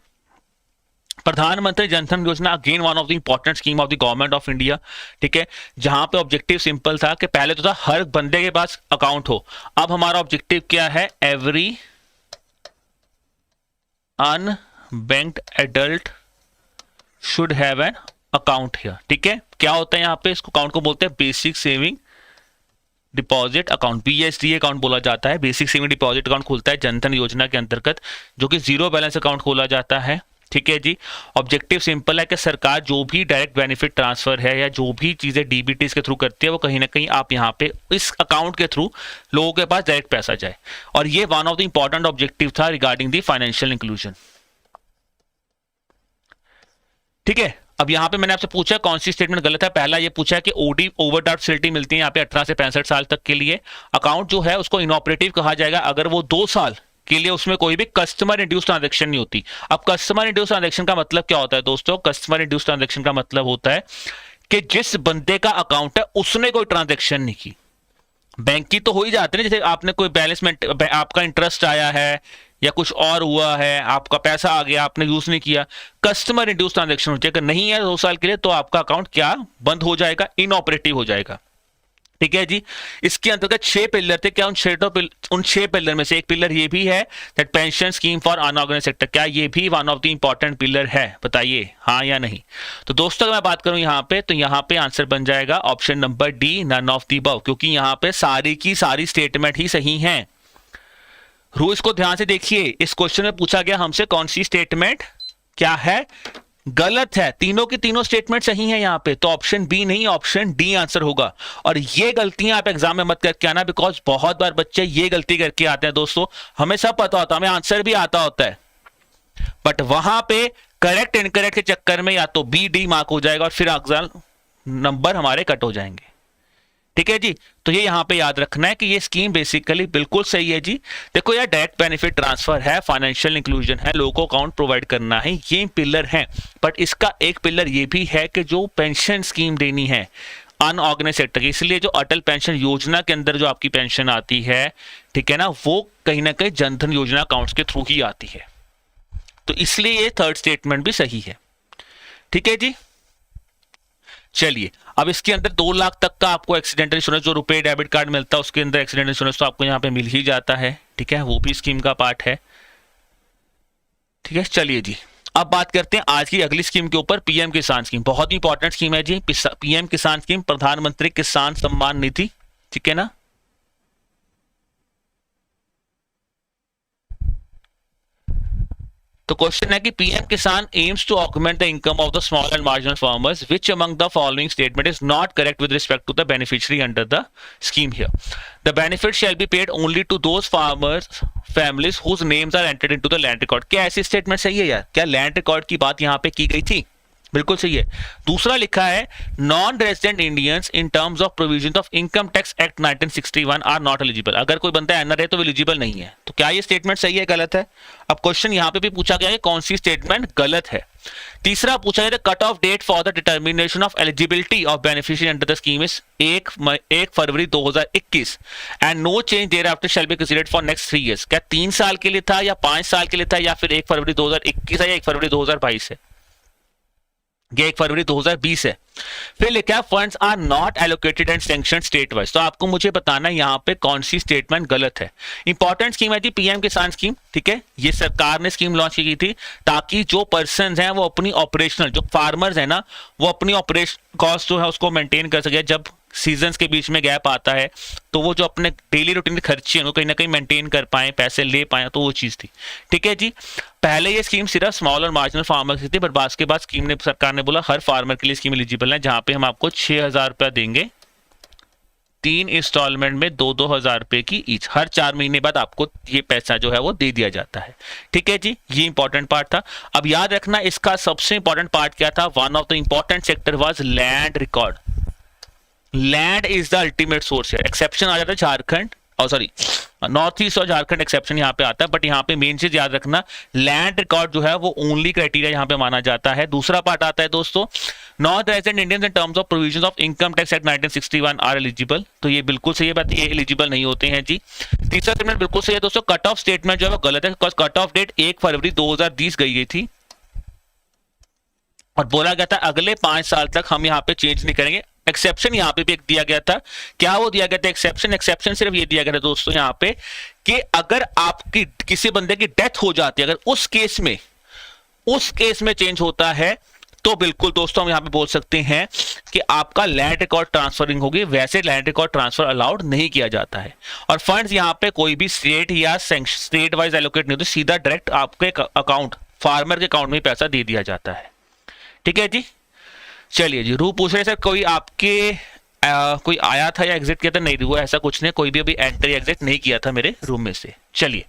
A: प्रधानमंत्री जन धन योजना again one of the important scheme of the government of India. ठीक है, जहां पे ऑब्जेक्टिव सिंपल था कि पहले तो था हर बंदे के पास अकाउंट हो, अब हमारा ऑब्जेक्टिव क्या है, every unbanked adult should have an account here. ठीक है, क्या होता है यहाँ पे, इसको अकाउंट को बोलते हैं basic saving deposit account, BSD account बोला जाता है। बेसिक सेविंग डिपॉजिट अकाउंट खुलता है जनधन योजना के अंतर्गत, जो कि जीरो बैलेंस अकाउंट खोला जाता है। ठीक है जी, ऑब्जेक्टिव सिंपल है कि सरकार जो भी डायरेक्ट बेनिफिट ट्रांसफर है या जो भी चीजें DBTs के थ्रू करती है, वो कहीं ना कहीं आप यहाँ पे इस अकाउंट के थ्रू लोगों के पास डायरेक्ट पैसा जाए, और ये one of the important objective था रिगार्डिंग द फाइनेंशियल इंक्लूजन। ठीक है, अब यहां पे मैंने आपसे पूछा कौन सी स्टेटमेंट गलत है। पहला ये पूछा है कि ओडी ओवरड्राफ्ट फैसिलिटी मिलती है यहाँ पे 18 से 65 साल तक के लिए। अकाउंट जो है उसको इनऑपरेटिव कहा जाएगा अगर वो 2 साल के लिए उसमें कोई भी कस्टमर इंड्यूस ट्रांजैक्शन नहीं होती। अब कस्टमर इंड्यूस ट्रांजैक्शन का मतलब क्या होता है दोस्तों, कस्टमर इंड्यूस ट्रांजैक्शन का मतलब होता है कि जिस बंदे का अकाउंट है उसने कोई ट्रांजैक्शन नहीं की, बैंक की तो हो ही जाते हैं, जैसे आपने कोई बैलेंस में आपका इंटरेस्ट आया है या कुछ और हुआ है, आपका पैसा आ गया, आपने यूज नहीं किया, कस्टमर इंड्यूस ट्रांजेक्शन हो जाएगा, नहीं है 2 साल के लिए, तो आपका अकाउंट क्या बंद हो जाएगा, इनऑपरेटिव हो जाएगा। ठीक है जी। इसके अंतर्गत 6 पिलर थे, क्या उन 6 पिलर में से एक पिलर ये भी है that pension scheme for unorganised sector, क्या ये भी one of the important pillar है, बताइए हाँ या नहीं। तो दोस्तों अगर मैं बात करूं यहाँ पे, तो यहाँ पे आंसर बन जाएगा option number D, none of the above, क्योंकि यहाँ पे सारी की सारी स्टेटमेंट ही सही है। रूल्स को ध्यान से देखिए, इस क्वेश्चन में पूछा गया हमसे कौन सी स्टेटमेंट क्या है, गलत है, तीनों की तीनों स्टेटमेंट सही है यहाँ पे, तो ऑप्शन बी नहीं ऑप्शन डी आंसर होगा। और ये गलतियां आप एग्जाम में मत करके आना, बिकॉज बहुत बार बच्चे ये गलती करके आते हैं दोस्तों, हमें सब पता होता है, हमें आंसर भी आता होता है, बट वहां पे करेक्ट इनकरेक्ट के चक्कर में या तो बी डी मार्क हो जाएगा और फिर एग्जाम नंबर हमारे कट हो जाएंगे। ठीक है जी। तो ये यहां पे याद रखना है कि ये स्कीम बेसिकली बिल्कुल सही है जी। देखो यार, डायरेक्ट बेनिफिट ट्रांसफर है, फाइनेंशियल इंक्लूजन है, लोगों को अकाउंट प्रोवाइड करना है, ये पिलर है, बट इसका एक पिलर ये भी है कि जो पेंशन स्कीम देनी है अनऑर्गेनाइज सेक्टर की, इसलिए जो अटल पेंशन योजना के अंदर जो आपकी पेंशन आती है, ठीक है ना, वो कहीं ना कहीं जनधन योजना अकाउंट्स के थ्रू ही आती है, तो इसलिए ये थर्ड स्टेटमेंट भी सही है। ठीक है जी। चलिए, अब इसके अंदर 2 लाख तक का आपको एक्सीडेंटल इंश्योरेंस, जो रुपए डेबिट कार्ड मिलता है उसके अंदर एक्सीडेंटल इंश्योरेंस तो आपको यहाँ पे मिल ही जाता है। ठीक है, वो भी स्कीम का पार्ट है। ठीक है, चलिए जी, अब बात करते हैं आज की अगली स्कीम के ऊपर, पीएम किसान स्कीम। बहुत ही इंपॉर्टेंट स्कीम है जी, पीएम किसान स्कीम, प्रधानमंत्री किसान सम्मान निधि। ठीक है ना। तो क्वेश्चन है कि PM Kisan aims to augment the income of the small and marginal farmers, which among the following statement is not correct with respect to the beneficiary under the scheme here. The benefit shall be paid only to those farmers families whose names are entered into the land record. क्या ऐसी statement सही है यार? क्या land record की बात यहाँ पे की गई थी? बिल्कुल सही है। दूसरा लिखा है non resident Indians in terms of provision of income tax act 1961 are not eligible. अगर कोई बंदा एनआरआई तो एलिजिबल नहीं है, तो क्या ये स्टेटमेंट सही है गलत है? अब क्वेश्चन यहां पे भी पूछा गया है कौन सी स्टेटमेंट गलत है। तीसरा पूछा गया cut off date for the determination of eligibility of beneficiary under the scheme is 1 February 2021 and no change thereafter shall be considered for next 3 years. क्या 3 साल के लिए था या 5 साल के लिए था या फिर 1 फरवरी 2021 है या 1 फरवरी 2022 है? ये 1 फरवरी 2020 है। फिर लिखा है funds are not allocated and sanctioned state wise. तो आपको मुझे बताना है यहाँ पे कौन सी स्टेटमेंट गलत है। इंपॉर्टेंट स्कीम है जी पीएम किसान स्कीम। ठीक है, ये सरकार ने स्कीम लॉन्च की थी ताकि जो पर्सन हैं वो अपनी ऑपरेशनल, जो फार्मर्स है ना, वो अपनी ऑपरेशन कॉस्ट जो है उसको मेंटेन कर सके। जब सीजन्स के बीच में गैप आता है तो वो जो अपने डेली रूटीन के खर्चे हैं वो कहीं ना कहीं मेंटेन कर पाए, पैसे ले पाए, तो वो चीज़ थी। ठीक है जी। पहले ये स्कीम सिर्फ स्मॉल और मार्जिनल फार्मर की थी, बट बाद के बाद स्कीम ने, सरकार ने बोला हर फार्मर के लिए स्कीम एलिजिबल है, जहां पे हम आपको 6,000 रुपया देंगे 3 इंस्टॉलमेंट में 2-2 हजार रुपए की ईच। हर 4 महीने बाद आपको ये पैसा जो है वो दे दिया जाता है। ठीक है जी, ये इंपॉर्टेंट पार्ट था। अब याद रखना इसका सबसे इंपॉर्टेंट पार्ट क्या था? One of the important sector was land record. Land is the ultimate source है। एक्सेप्शन आ जाता है झारखंड और सॉरी नॉर्थ ईस्ट और झारखंड एक्सेप्शन यहाँ पे आता है, बट यहाँ पे मेन चीज याद रखना लैंड रिकॉर्ड जो है वो ओनली क्राइटेरिया यहाँ पे माना जाता है। दूसरा पार्ट आता है दोस्तों non resident Indians in terms of provisions of income tax act 1961 are eligible. तो ये बिल्कुल सही है बात, ये एलिजिबल नहीं होते हैं जी। तीसरा स्टेटमेंट बिल्कुल सही है दोस्तों, कट ऑफ स्टेटमेंट जो है वो गलत है, बिकॉज कट ऑफ डेट 1 फरवरी 2020 गई थी और बोला गया था अगले 5 साल तक हम यहाँ पे चेंज नहीं करेंगे। एक्सेप्शन यहाँ पे भी एक दिया गया था। क्या वो दिया गया था एक्सेप्शन? एक्सेप्शन सिर्फ ये दिया गया था दोस्तों यहाँ पे कि अगर आपकी किसी बंदे की डेथ हो जाती है, अगर उस केस में चेंज होता है तो बिल्कुल दोस्तों हम यहाँ पे बोल सकते हैं कि आपका लैंड रिकॉर्ड ट्रांसफरिंग होगी। वैसे लैंड रिकॉर्ड ट्रांसफर अलाउड नहीं किया जाता है और फंड्स यहाँ पे कोई भी स्टेट या स्टेट वाइज एलोकेट नहीं होते, सीधा डायरेक्ट आपके अकाउंट, फार्मर के अकाउंट में पैसा दे दिया जाता है। ठीक है जी। चलिए जी, रू पूछ रहे सर कोई आपके कोई आया था या एग्जिट किया था? नहीं हुआ, ऐसा कुछ नहीं, कोई भी अभी एंट्री एग्जिट नहीं किया था मेरे रूम में से। चलिए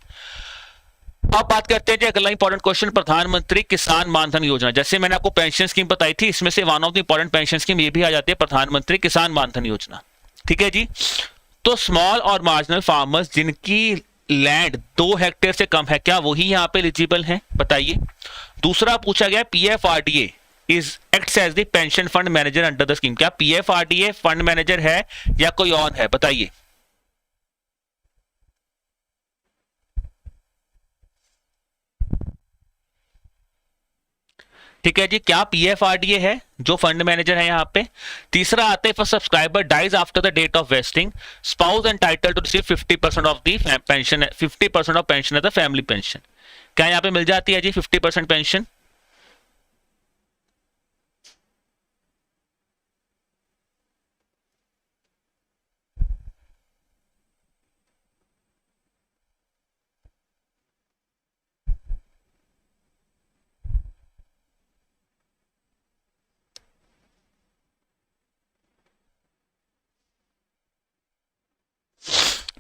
A: अब बात करते हैं अगला इंपॉर्टेंट क्वेश्चन, प्रधानमंत्री किसान मानधन योजना। जैसे मैंने आपको पेंशन स्कीम बताई थी, इसमें से one of the important pension scheme ये भी आ जाती है प्रधानमंत्री किसान मानधन योजना। ठीक है जी। तो स्मॉल और मार्जिनल फार्मर्स जिनकी लैंड 2 हेक्टेयर से कम है, क्या वही यहाँ पे एलिजिबल है? बताइए। दूसरा पूछा गया PFRDA is acts as the pension fund manager under the scheme. क्या पीएफआरडीए फंड मैनेजर है या कोई और है? बताइए। ठीक है जी, क्या पीएफआरडीए है जो फंड मैनेजर है यहाँ पे। तीसरा आता है for subscriber dies after the date of vesting spouse entitled to receive 50% of the pension, 50% of pension as a family pension. क्या यहाँ पे मिल जाती है जी 50% पेंशन।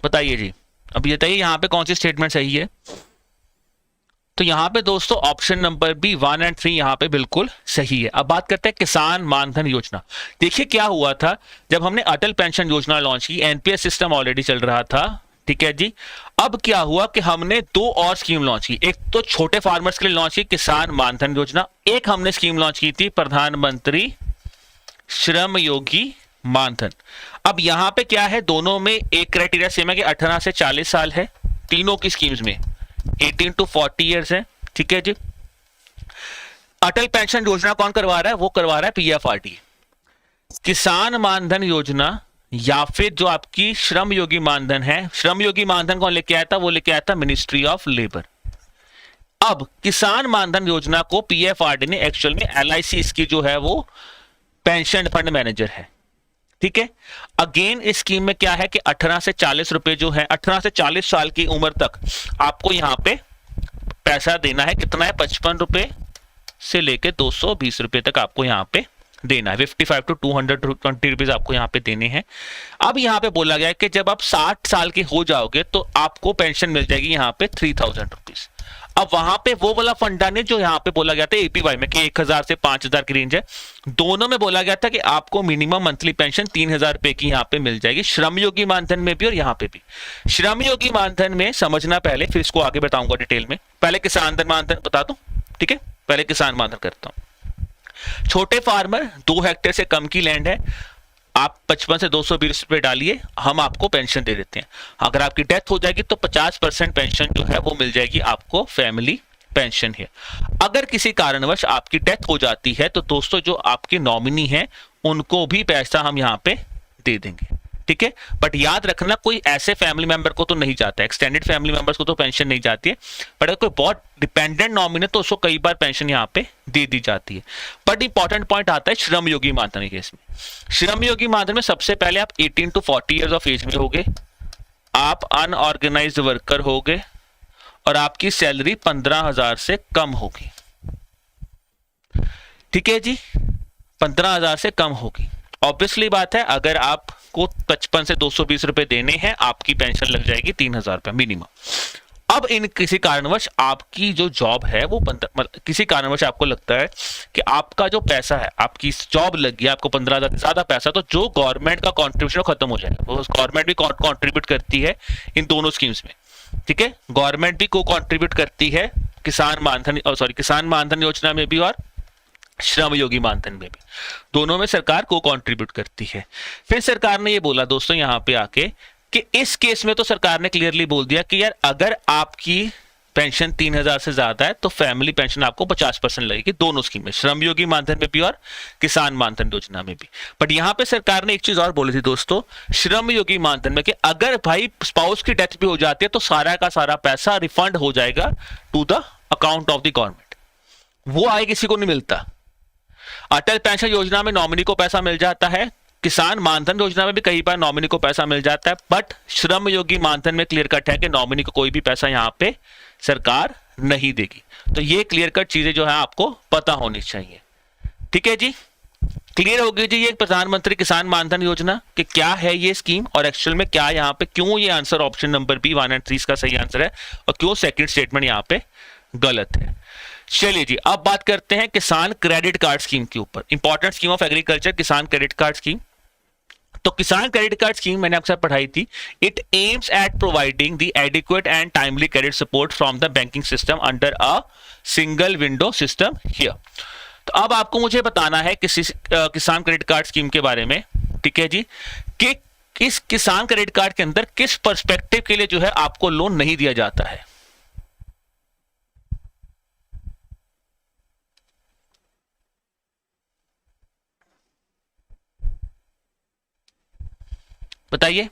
A: बताइए जी, अब ये बताइए यहाँ पे कौन सी स्टेटमेंट सही है। तो यहाँ पे दोस्तों ऑप्शन नंबर बी 1 और 3 यहाँ पे बिल्कुल सही है। अब बात करते हैं किसान मानधन योजना। देखिए क्या हुआ था जब हमने अटल पेंशन योजना लॉन्च की, एनपीएस सिस्टम ऑलरेडी चल रहा था, ठीक है जी। अब क्या हुआ कि हमने दो और स्कीम लॉन्च की, एक तो छोटे फार्मर्स के लिए लॉन्च की किसान मानधन योजना, एक हमने स्कीम लॉन्च की थी प्रधानमंत्री श्रम योगी मानधन। अब यहां पे क्या है, दोनों में एक क्राइटेरिया सेम है कि 18 से 40 साल है, तीनों की स्कीम्स में 18 टू 40 इयर्स है, ठीक है जी। अटल पेंशन योजना कौन करवा रहा है, वो करवा रहा है पीएफआरडी। किसान मानधन योजना या फिर जो आपकी श्रम योगी मानधन है, श्रम योगी मानधन कौन लेके आया था, वो लेके आया था मिनिस्ट्री ऑफ लेबर। अब किसान मानधन योजना को पीएफआरडी ने एक्चुअल में एलआईसी इसकी जो है वो पेंशन फंड मैनेजर है, ठीक है। अगेन इस स्कीम में क्या है कि 18 से 40 रुपए जो है, 18 से 40 साल की उम्र तक आपको यहां पे पैसा देना है। कितना है, 55 रुपए से लेके 220 रुपए तक आपको यहां पे देना है। 55 टू 220 रुपीज आपको यहां पे देने हैं। अब यहां पे बोला गया है कि जब आप 60 साल के हो जाओगे तो आपको पेंशन मिल जाएगी यहां पे 3000 रुपीज। अब वहां पे वो वाला फंडा ने जो यहां पे बोला गया था एपीवाई में कि 1000 से 5000 की रेंज है, दोनों में बोला गया था कि आपको मिनिमम मंथली पेंशन 3000 रुपए की यहां पे मिल जाएगी, श्रमयोगी मानधन में भी और यहां पे भी। श्रमयोगी मानधन में समझना पहले, फिर इसको आगे बताऊंगा डिटेल में। पहले किसान मानधन बता दूं, ठीक है, पहले किसान मानधन करता हूं। छोटे फार्मर 2 हेक्टेयर से कम की लैंड है, आप 55 से 220 रुपए डालिए, हम आपको पेंशन दे देते हैं। अगर आपकी डेथ हो जाएगी तो 50% पेंशन जो है वो मिल जाएगी आपको, फैमिली पेंशन है। अगर किसी कारणवश आपकी डेथ हो जाती है तो दोस्तों जो आपके नॉमिनी हैं उनको भी पैसा हम यहाँ पे दे देंगे, ठीक है। बट याद रखना कोई ऐसे फैमिली मेंबर को तो नहीं जाता है, एक्सटेंडेड फैमिली मेंबर्स को तो पेंशन नहीं जाती है, बट अगर कोई बहुत डिपेंडेंट नॉमिनी है तो उसको कई बार पेंशन यहाँ पे दे दी जाती है। बट इंपॉर्टेंट पॉइंट आता है श्रमयोगी मानधन के केस में। श्रमयोगी मानधन में सबसे पहले आप 18 टू 40 ईयर्स ऑफ एज में होगे, आप अनऑर्गेनाइज्ड वर्कर होगे और आपकी सैलरी 15,000 से कम होगी, ठीक है जी, 15,000 से कम होगी। ऑब्वियसली बात है अगर आपको 55 से 220 रुपए देने हैं, आपकी पेंशन लग जाएगी 3000 रुपए मिनिमम। अब इन किसी कारणवश आपकी जो जॉब है वो किसी कारणवश आपको लगता है कि आपका जो पैसा है, आपकी जॉब लग गया, आपको 15,000 से ज्यादा पैसा, तो जो गवर्नमेंट का कॉन्ट्रीब्यूशन खत्म हो जाएगा। वो गवर्नमेंट भी कॉन्ट्रीब्यूट करती है इन दोनों स्कीम्स में, ठीक है। गवर्नमेंट भी को कॉन्ट्रीब्यूट करती है किसान मानधन योजना में भी और श्रम योगी मानधन में भी, दोनों में सरकार को कंट्रीब्यूट करती है। फिर सरकार ने ये बोला दोस्तों यहाँ पे आके कि इस केस में तो सरकार ने क्लियरली बोल दिया कि यार अगर आपकी पेंशन 3000 से ज्यादा है तो फैमिली पेंशन आपको 50% लगेगी, दोनों स्कीम में, श्रम योगी मानधन में भी और किसान मानधन योजना में भी। बट यहाँ पे सरकार ने एक चीज और बोली थी दोस्तों, श्रम योगी मानधन में कि अगर भाई स्पाउस की डेथ भी हो जाती है तो सारा का सारा पैसा रिफंड हो जाएगा to the account of the government, वो आगे किसी को नहीं मिलता। अटल पेंशन योजना में नॉमिनी को पैसा मिल जाता है, किसान मानधन योजना में भी कई बार नॉमिनी को पैसा मिल जाता है, बट श्रम योगी मानधन में क्लियर कट है कि नॉमिनी को कोई भी पैसा यहां पे सरकार नहीं देगी। तो ये क्लियर कट चीजें जो है आपको पता होनी चाहिए, ठीक है जी। क्लियर हो गई जी ये प्रधानमंत्री किसान मानधन योजना कि क्या है ये स्कीम और एक्चुअल में क्या यहाँ पे, क्यों ये आंसर ऑप्शन नंबर बी 1 और 3 का सही आंसर है और क्यों सेकंड स्टेटमेंट यहाँ पे गलत है। चलिए जी अब बात करते हैं किसान क्रेडिट कार्ड स्कीम के ऊपर, इंपॉर्टेंट स्कीम ऑफ एग्रीकल्चर किसान क्रेडिट कार्ड स्कीम। तो किसान क्रेडिट कार्ड स्कीम मैंने आपके साथ पढ़ाई थी। It aims at providing the adequate and timely credit support from the banking system under a single window system here. तो अब आपको मुझे बताना है किसान क्रेडिट कार्ड स्कीम के बारे में, ठीक है जी, कि इस किसान क्रेडिट कार्ड के अंदर किस पर्सपेक्टिव के लिए जो है आपको लोन नहीं दिया जाता है। बताइए।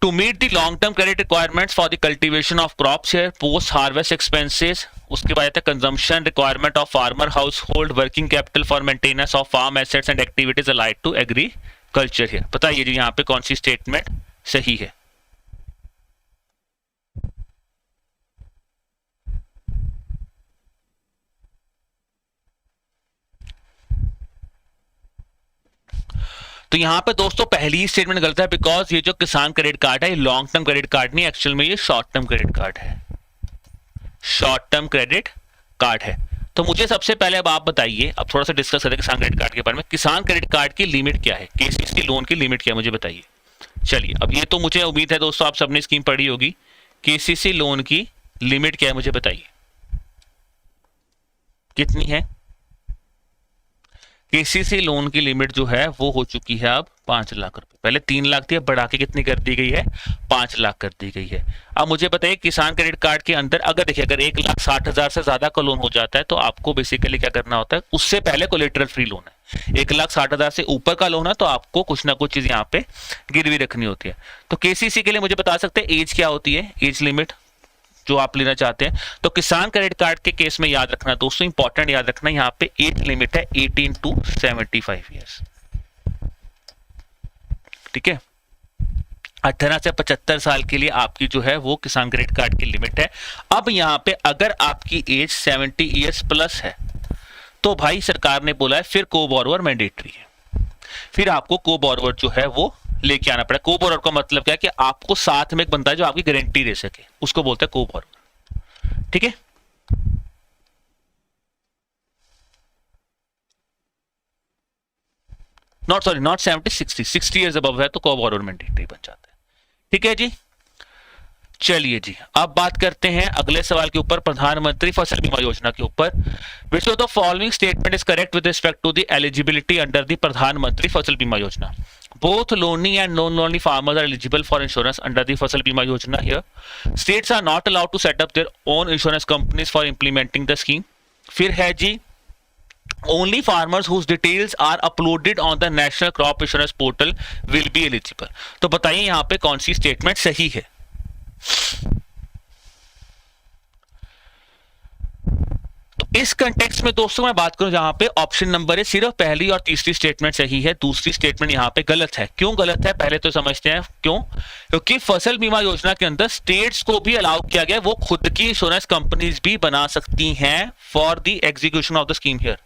A: To meet the long term credit requirements for the cultivation of crops here, post harvest expenses, उसके बाद consumption requirement of farmer household, working capital for maintenance of farm assets and activities allied to agriculture here. बताइए जी यहाँ पे कौन सी statement सही है। तो यहां पे दोस्तों पहली स्टेटमेंट गलत है, बिकॉज ये जो किसान क्रेडिट कार्ड है ये लॉन्ग टर्म क्रेडिट कार्ड नहीं, एक्चुअल में ये शॉर्ट टर्म क्रेडिट कार्ड है, शॉर्ट टर्म क्रेडिट कार्ड है। तो मुझे सबसे पहले अब आप बताइए, अब थोड़ा सा डिस्कस करते हैं किसान क्रेडिट कार्ड के बारे में। किसान क्रेडिट कार्ड की लिमिट क्या है, केसीसी लोन की लिमिट क्या है, मुझे बताइए। चलिए, अब ये तो मुझे उम्मीद है दोस्तों आप सबने स्कीम पढ़ी होगी। केसीसी लोन की लिमिट क्या है मुझे बताइए, कितनी है। केसीसी लोन की लिमिट जो है वो हो चुकी है अब 5 लाख रुपए। पहले 3 लाख थी, अब बढ़ा के कितनी कर दी गई है, 5 लाख कर दी गई है। अब मुझे बताइए किसान क्रेडिट कार्ड के अंदर अगर देखिए अगर 1,60,000 से ज्यादा का लोन हो जाता है तो आपको बेसिकली क्या करना होता है, उससे पहले कोलेटरल फ्री लोन है। 1,60,000 से ऊपर का लोन है तो आपको कुछ ना कुछ चीज यहाँ पे गिरवी रखनी होती है। तो केसीसी के लिए मुझे बता सकते हैं एज क्या होती है, एज लिमिट जो आप लेना चाहते हैं। तो किसान क्रेडिट कार्ड के केस में याद रखना दोस्तों, इंपॉर्टेंट याद रखना, यहाँ पे एज लिमिट है 18 टू 75 ईयर्स। ठीक है, 18 से 75 साल के लिए आपकी जो है वो किसान क्रेडिट कार्ड की लिमिट है। अब यहाँ पे अगर आपकी एज 70 ईयर्स प्लस है तो भाई सरकार ने बोला है फिर को बोरोवर मैंडेटरी है, फिर आपको को बोरोवर जो है वो लेके आना पड़ा। को बोरोवर का मतलब क्या है कि आपको साथ में एक बंदा है जो आपकी गारंटी दे सके, उसको बोलते हैं को बोरोवर। ठीक है, नॉट 70, 60 ईयर्स अबव है तो को बोरोवर मैंडेटरी बन जाता है। ठीक है जी, चलिए जी अब बात करते हैं अगले सवाल के ऊपर, प्रधानमंत्री फसल बीमा योजना के ऊपर। Which of the following statement is correct with respect to the eligibility under the Pradhanmantri Fasal बीमा योजना। Both lonely and non-lonely farmers are eligible for insurance under the Fasal Bima Yojana here. States are not allowed to set up their own insurance companies for implementing the scheme. फिर है जी only farmers whose details are uploaded on the National Crop Insurance Portal will be eligible. तो बताइए यहाँ पे कौन सी statement सही है। इस कंटेक्स्ट में दोस्तों मैं बात करूं जहां पे ऑप्शन नंबर है सिर्फ पहली और तीसरी स्टेटमेंट सही है, दूसरी स्टेटमेंट यहां पे गलत है। क्यों गलत है पहले तो समझते हैं क्यों, क्योंकि फसल बीमा योजना के अंदर स्टेट्स को भी अलाउ किया गया, वो खुद की इंश्योरेंस कंपनीज भी बना सकती हैं for the execution of the scheme here.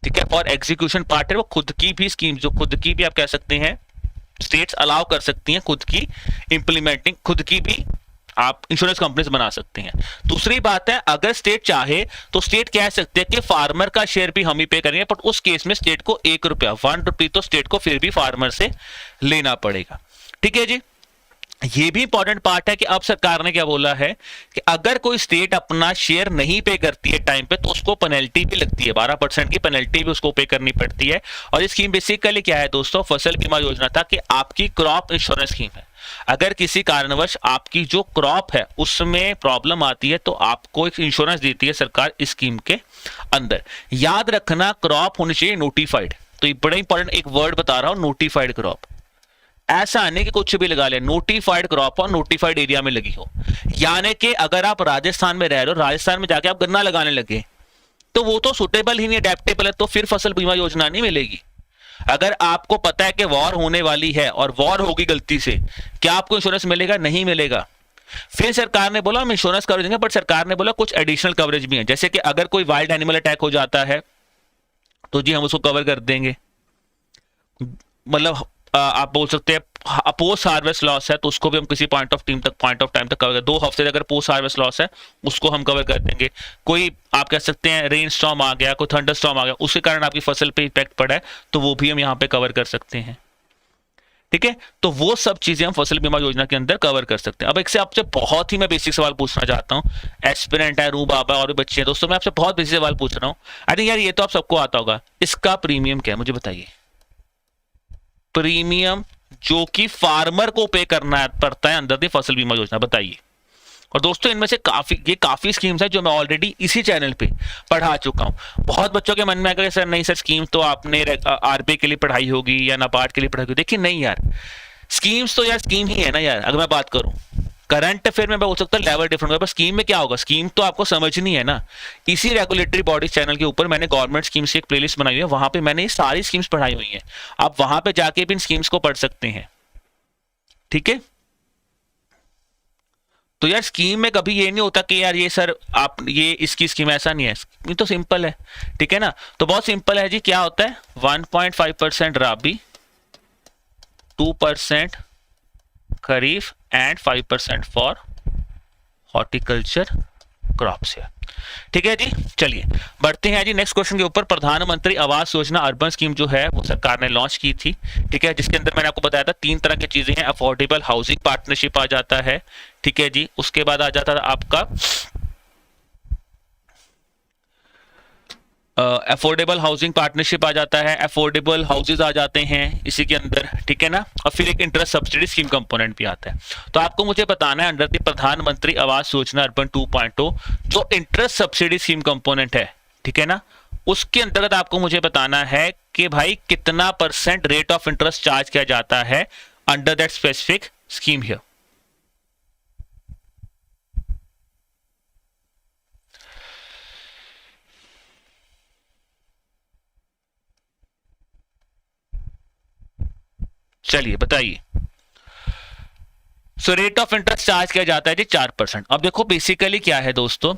A: ठीक है, फॉर एग्जीक्यूशन पार्ट है वो खुद की भी स्कीम, जो खुद की भी आप कह सकते हैं स्टेट्स अलाउ कर सकती हैं खुद की इंप्लीमेंटिंग, खुद की भी आप इंश्योरेंस कंपनीज बना सकते हैं। दूसरी बात है अगर स्टेट चाहे तो स्टेट कह सकते हैं कि फार्मर का शेयर भी हम ही पे करेंगे, बट उस केस में स्टेट को 1 रुपया 1 रुपी तो स्टेट को फिर भी फार्मर से लेना पड़ेगा। ठीक है जी, ये भी इंपॉर्टेंट पार्ट है कि अब सरकार ने क्या बोला है कि अगर कोई स्टेट अपना शेयर नहीं पे करती है टाइम पे तो उसको पेनल्टी भी लगती है, 12% की पेनल्टी भी उसको पे करनी पड़ती है। और ये स्कीम बेसिकली क्या है दोस्तों, फसल बीमा योजना था कि आपकी क्रॉप इंश्योरेंस स्कीम है, अगर किसी कारणवश आपकी जो क्रॉप है उसमें प्रॉब्लम आती है तो आपको एक इंश्योरेंस देती है सरकार इस स्कीम के अंदर। याद रखना क्रॉप होनी चाहिए नोटिफाइड, तो ये बड़ा इंपॉर्टेंट एक वर्ड बता रहा हूं, नोटिफाइड क्रॉप। ऐसा नहीं कि कुछ भी लगा ले, नोटिफाइड क्रॉप और नोटिफाइड एरिया में लगी हो। यानी कि अगर आप राजस्थान में रह रहे हो, राजस्थान में जाके आप गन्ना लगाने लगे तो वो तो सुटेबल ही नहीं, अडेप्टेबल है, तो फिर फसल बीमा योजना नहीं मिलेगी। अगर आपको पता है कि वॉर होने वाली है और वॉर होगी गलती से, क्या आपको इंश्योरेंस मिलेगा? नहीं मिलेगा। फिर सरकार ने बोला हम इंश्योरेंस कवरेज देंगे, बट सरकार ने बोला कुछ एडिशनल कवरेज भी है, जैसे कि अगर कोई वाइल्ड एनिमल अटैक हो जाता है तो जी हम उसको कवर कर देंगे। मतलब आप बोल सकते हैं पोस्ट हार्वेस्ट लॉस है तो उसको भी हम किसी पॉइंट ऑफ टाइम तक कवर कर, 2 हफ्ते अगर पोस्ट हार्वेस्ट लॉस है उसको हम कवर कर देंगे। कोई आप कह सकते हैं रेन स्टॉर्म आ गया, कोई थंडर स्टॉर्म आ गया, उसके कारण आपकी फसल पे इफेक्ट पड़ा है तो वो भी हम यहाँ पे कवर कर सकते हैं। ठीक है, तो वो सब चीजें हम फसल बीमा योजना के अंदर कवर कर सकते हैं। अब एक से आपसे बहुत ही मैं बेसिक सवाल पूछना चाहता हूँ, एस्पिरेंट है, रू बाबा और बच्चे हैं दोस्तों, मैं आपसे बहुत बेसिक सवाल पूछ रहा हूँ। आई थिंक यार ये तो आप सबको आता होगा, इसका प्रीमियम क्या है मुझे बताइए। प्रीमियम जो कि फार्मर को पे करना पड़ता है अंदर दी फसल बीमा योजना, बताइए और दोस्तों इनमें से काफी स्कीम्स है जो मैं ऑलरेडी इसी चैनल पे पढ़ा चुका हूं। बहुत बच्चों के मन में अगर सर नहीं सर स्कीम तो आपने आरबीआई के लिए पढ़ाई होगी या नाबार्ड के लिए पढ़ाई होगी, देखिए नहीं यार, स्कीम्स तो यार स्कीम ही है ना यार। अगर मैं बात करूं करंट अफेयर में मैं बोल सकता हूँ लेवल डिफरेंट होगा, पर स्कीम में क्या होगा, स्कीम तो आपको समझनी है ना। इसी रेगुलेटरी बॉडी चैनल के ऊपर मैंने गवर्नमेंट स्कीम्स की एक प्लेलिस्ट बनाई हुई है, वहां पे मैंने ये सारी स्कीम्स पढ़ाई हुई हैं। आप वहां पे जाके भी इन स्कीम्स को पढ़ सकते हैं, ठीक है। तो यार स्कीम में कभी ये नहीं होता कि यार ये सर आप ये इसकी स्कीम, ऐसा नहीं है, ये तो सिंपल है, ठीक है ना। तो बहुत सिंपल है जी, क्या होता है 1.5% राबी, 2% खरीफ एंड 5% फॉर हॉर्टिकल्चर क्रॉप्स है, ठीक है जी। चलिए बढ़ते हैं जी नेक्स्ट क्वेश्चन के ऊपर। प्रधानमंत्री आवास योजना अर्बन स्कीम जो है वो सरकार ने लॉन्च की थी, ठीक है, जिसके अंदर मैंने आपको बताया था 3 तरह की चीजें हैं। अफोर्डेबल हाउसिंग पार्टनरशिप आ जाता है, ठीक है जी। उसके बाद आ जाता था आपका अफोर्डेबल हाउसिंग पार्टनरशिप आ जाता है, अफोर्डेबल हाउसेज आ जाते हैं इसी के अंदर, ठीक है ना। और फिर एक इंटरेस्ट सब्सिडी स्कीम कंपोनेंट भी आता है। तो आपको मुझे बताना है अंडर द प्रधानमंत्री आवास योजना अर्बन 2.0 जो इंटरेस्ट सब्सिडी स्कीम कंपोनेंट है, ठीक है ना, उसके अंतर्गत आपको मुझे बताना है कि भाई कितना % रेट ऑफ इंटरेस्ट चार्ज किया जाता है under that specific scheme here. चलिए बताइए। So rate of interest charge किया जाता है जी 4%। अब देखो बेसिकली क्या है दोस्तों,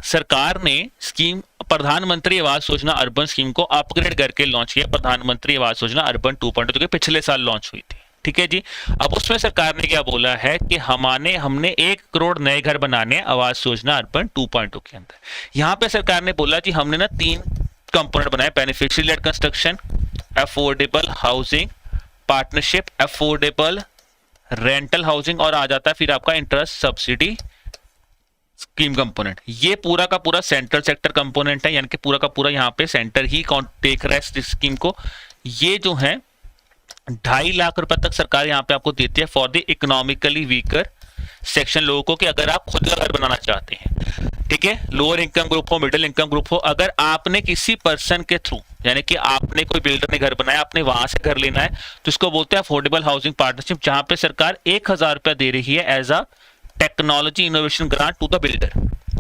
A: सरकार ने स्कीम प्रधानमंत्री आवास योजना अर्बन स्कीम को अपग्रेड करके लॉन्च किया, प्रधानमंत्री आवास योजना अर्बन 2.0 जो कि पिछले साल लॉन्च हुई थी, ठीक है जी। अब उसमें सरकार ने क्या बोला है कि हमने 1 करोड़ नए घर बनाने आवास योजना अर्बन 2.0 के अंदर। यहां पे सरकार ने बोला कि हमने ना 3 कंपोनेंट बनाए, beneficiary led construction, affordable housing partnership, affordable rental housing, और आ जाता है फिर आपका इंटरेस्ट सब्सिडी स्कीम कंपोनेंट। ये पूरा का पूरा सेंट्रल सेक्टर कंपोनेंट है, यानी कि पूरा का पूरा यहाँ पे सेंटर ही देख रहा है इस स्कीम को। ये जो है 2.5 लाख रुपए तक सरकार यहाँ पे आपको देती है for the economically weaker section लोगों को, कि अगर आप खुद का घर बनाना चाहते हैं, ठीक है, लोअर इनकम ग्रुप हो, मिडिल इनकम ग्रुप हो, अगर आपने किसी पर्सन के थ्रू, यानी कि आपने कोई बिल्डर ने घर बनाया, आपने वहां से घर लेना है, तो इसको बोलते हैं अफोर्डेबल हाउसिंग पार्टनरशिप, जहां पे सरकार 1000 रुपया दे रही है as a technology innovation grant to the builder,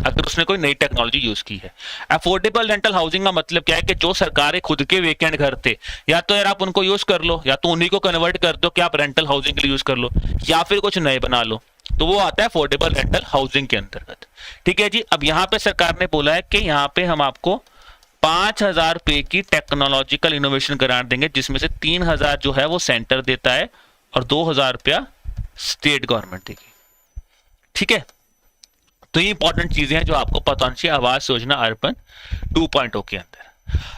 A: अगर उसने कोई नई टेक्नोलॉजी यूज की है। अफोर्डेबल रेंटल हाउसिंग का मतलब क्या है कि जो सरकारें खुद के वेकेंट घर थे, या तो यार आप उनको यूज कर लो, या तो उन्हीं को कन्वर्ट कर दो कि आप रेंटल हाउसिंग के लिए यूज कर लो, या फिर कुछ नए बना लो, तो वो आता है अफोर्डेबल रेंटल हाउसिंग के अंतर्गत, ठीक है जी। अब यहाँ पे सरकार ने बोला है कि यहाँ पे हम आपको 5000 रुपए की टेक्नोलॉजिकल इनोवेशन ग्रांट देंगे, जिसमें से 3000 जो है वो सेंटर देता है और 2000 रुपया स्टेट गवर्नमेंट देगी, ठीक है। तो ये इंपॉर्टेंट चीजें हैं जो आपको पता होनी चाहिए आवास योजना अर्बन 2.0 के अंदर।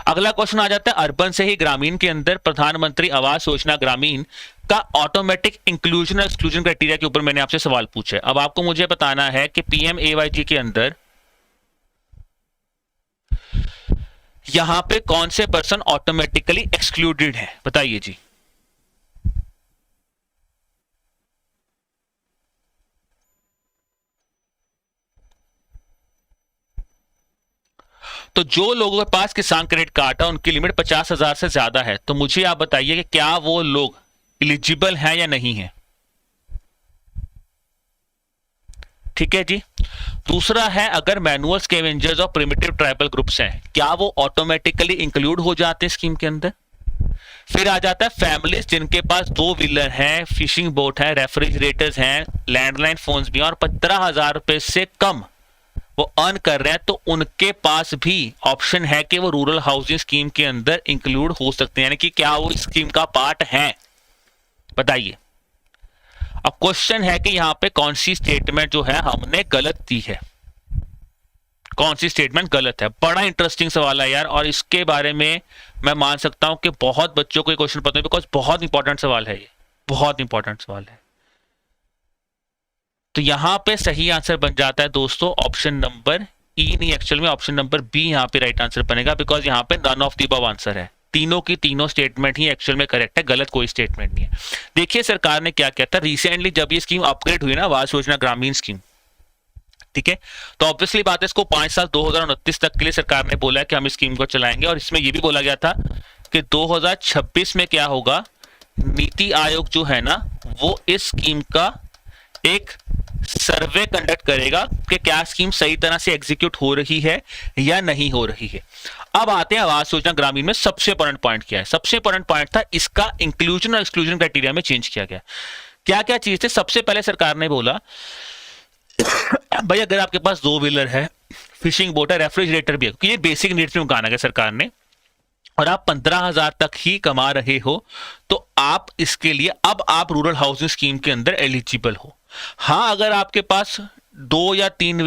A: अगला क्वेश्चन आ जाता है अर्बन से ही ग्रामीण के अंदर। प्रधानमंत्री आवास योजना ग्रामीण का ऑटोमेटिक इंक्लूजन और एक्सक्लूजन क्राइटेरिया के ऊपर मैंने आपसे सवाल पूछा है। अब आपको मुझे बताना है कि पीएमएवाईजी के अंदर यहां पे कौन से पर्सन ऑटोमेटिकली एक्सक्लूडेड है, बताइए जी। तो जो लोगों के पास किसान क्रेडिट कार्ड है उनकी लिमिट 50,000 से ज्यादा है, तो मुझे आप बताइए कि क्या वो लोग एलिजिबल हैं या नहीं है, ठीक है जी। दूसरा है अगर मैनुअल स्कैवेंजर्स और प्रिमिटिव ट्राइबल ग्रुप्स हैं, क्या वो ऑटोमेटिकली इंक्लूड हो जाते हैं स्कीम के अंदर। फिर आ जाता है फैमिलीज जिनके पास 2 व्हीलर हैं, फिशिंग बोट है, रेफ्रिजरेटर्स हैं, लैंडलाइन फोन्स भी हैं और 15,000 रुपए से कम वो अर्न कर रहे हैं, तो उनके पास भी ऑप्शन है कि वो रूरल हाउसिंग स्कीम के अंदर इंक्लूड हो सकते हैं, यानी कि क्या वो स्कीम का पार्ट है, बताइए। अब क्वेश्चन है कि यहां पे कौन सी स्टेटमेंट जो है हमने गलत दी है, कौन सी स्टेटमेंट गलत है। बड़ा इंटरेस्टिंग सवाल है यार, और इसके बारे में मैं मान सकता हूं कि बहुत बच्चों को ये क्वेश्चन पता है, बिकॉज बहुत इंपॉर्टेंट सवाल है, ये बहुत इंपॉर्टेंट सवाल है। तो यहां पे सही आंसर बन जाता है दोस्तों ऑप्शन नंबर ई, नहीं एक्चुअल में ऑप्शन नंबर बी यहां पे राइट आंसर बनेगा, बिकॉज यहां पे none of the above answer है। तीनों की तीनों स्टेटमेंट ही एक्चुअल में करेक्ट है, गलत कोई स्टेटमेंट नहीं है। देखिए सरकार ने क्या किया था रिसेंटली, जब ये स्कीम अपग्रेड हुई ना आवास योजना ग्रामीण स्कीम, ठीक है। तो ऑब्वियसली बात है, इसको 5 साल 2029 तक के लिए सरकार ने बोला है कि हम इस स्कीम को चलाएंगे, और इसमें यह भी बोला गया था कि 2026 में क्या होगा, नीति आयोग जो है ना वो इस स्कीम का एक सर्वे कंडक्ट करेगा कि क्या स्कीम सही तरह से एग्जीक्यूट हो रही है या नहीं हो रही है। अब आते हैं आवास योजना ग्रामीण में सबसे इंपॉर्टेंट पॉइंट क्या है। सबसे इंपॉर्टेंट पॉइंट था इसका इंक्लूजन और एक्सक्लूजन क्राइटेरिया में चेंज किया गया। क्या क्या चीज थे? सबसे पहले सरकार ने बोला भाई अगर आपके पास 2 व्हीलर है, फिशिंग बोट है, रेफ्रिजरेटर भी है, क्योंकि ये बेसिक नीड्स में उठाना है सरकार ने, और आप 15,000 तक ही कमा रहे हो, तो आप इसके लिए अब आप रूरल हाउसिंग स्कीम के अंदर एलिजिबल हो। हाँ, अगर आपके पास 2 या 3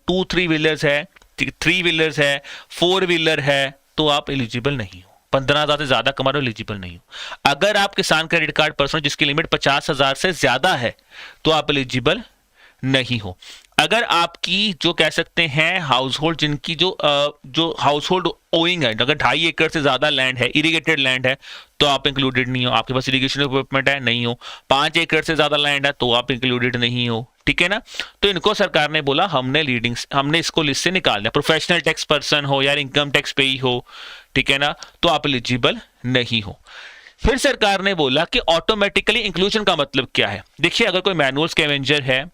A: 3 व्हीलर्स है, 3 व्हीलर्स है, 4 व्हीलर है, तो आप एलिजिबल नहीं हो। 15,000 से ज्यादा कमा रहे हो, एलिजिबल नहीं हो। अगर आप किसान क्रेडिट कार्ड पर्सन जिसकी लिमिट 50,000 से ज्यादा है, तो आप एलिजिबल नहीं हो। अगर आपकी जो कह सकते हैं हाउस होल्ड, जिनकी जो हाउस होल्ड ओइंग है, अगर 2.5 एकड़ से ज्यादा लैंड है, इरिगेटेड लैंड है, तो आप इंक्लूडेड नहीं हो। आपके पास इरिगेशन इक्विपमेंट है, नहीं हो। 5 एकड़ से ज्यादा लैंड है, तो आप इंक्लूडेड नहीं हो। ठीक है ना। तो इनको सरकार ने बोला हमने इसको लिस्ट से निकाल दिया। प्रोफेशनल टैक्स पर्सन हो या इनकम टैक्स पेई हो, ठीक है ना, तो आप एलिजिबल नहीं हो। फिर सरकार ने बोला कि ऑटोमेटिकली इंक्लूजन का मतलब क्या है। देखिए, अगर कोई मैनुअल स्कैवेंजर है,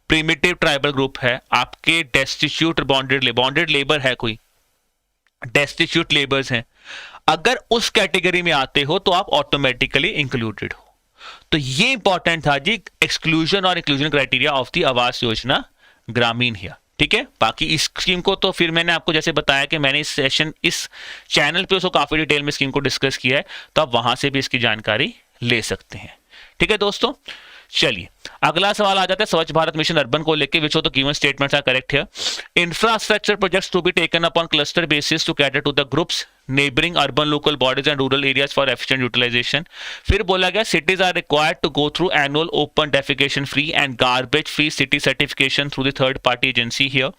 A: प्रिमिटिव ट्राइबल ग्रुप है, आपके डेस्टिट्यूट बॉन्डेड लेबर है, कोई डेस्टिट्यूट लेबर्स हैं, अगर उस कैटेगरी में आते हो तो आप ऑटोमेटिकली इंक्लूडेड हो। तो ये इंपॉर्टेंट था जी, एक्सक्लूजन और inclusion criteria of the Awas Yojana ग्रामीण हियर। ठीक है। बाकी इस स्कीम को तो फिर मैंने आपको जैसे बताया कि मैंने इस चैनल पे उसको काफी डिटेल में स्कीम को डिस्कस किया है, तो आप वहां से भी इसकी जानकारी ले सकते हैं। ठीक है दोस्तों, चलिए अगला सवाल आ जाता है स्वच्छ भारत मिशन अर्बन को लेके, which of the given statements are correct here. Infrastructure projects to be taken upon cluster basis to cater to the groups neighbouring urban local bodies and rural areas for efficient utilisation. फिर बोला गया cities are required to go through annual open defecation free and garbage free city certification through the third party agency here.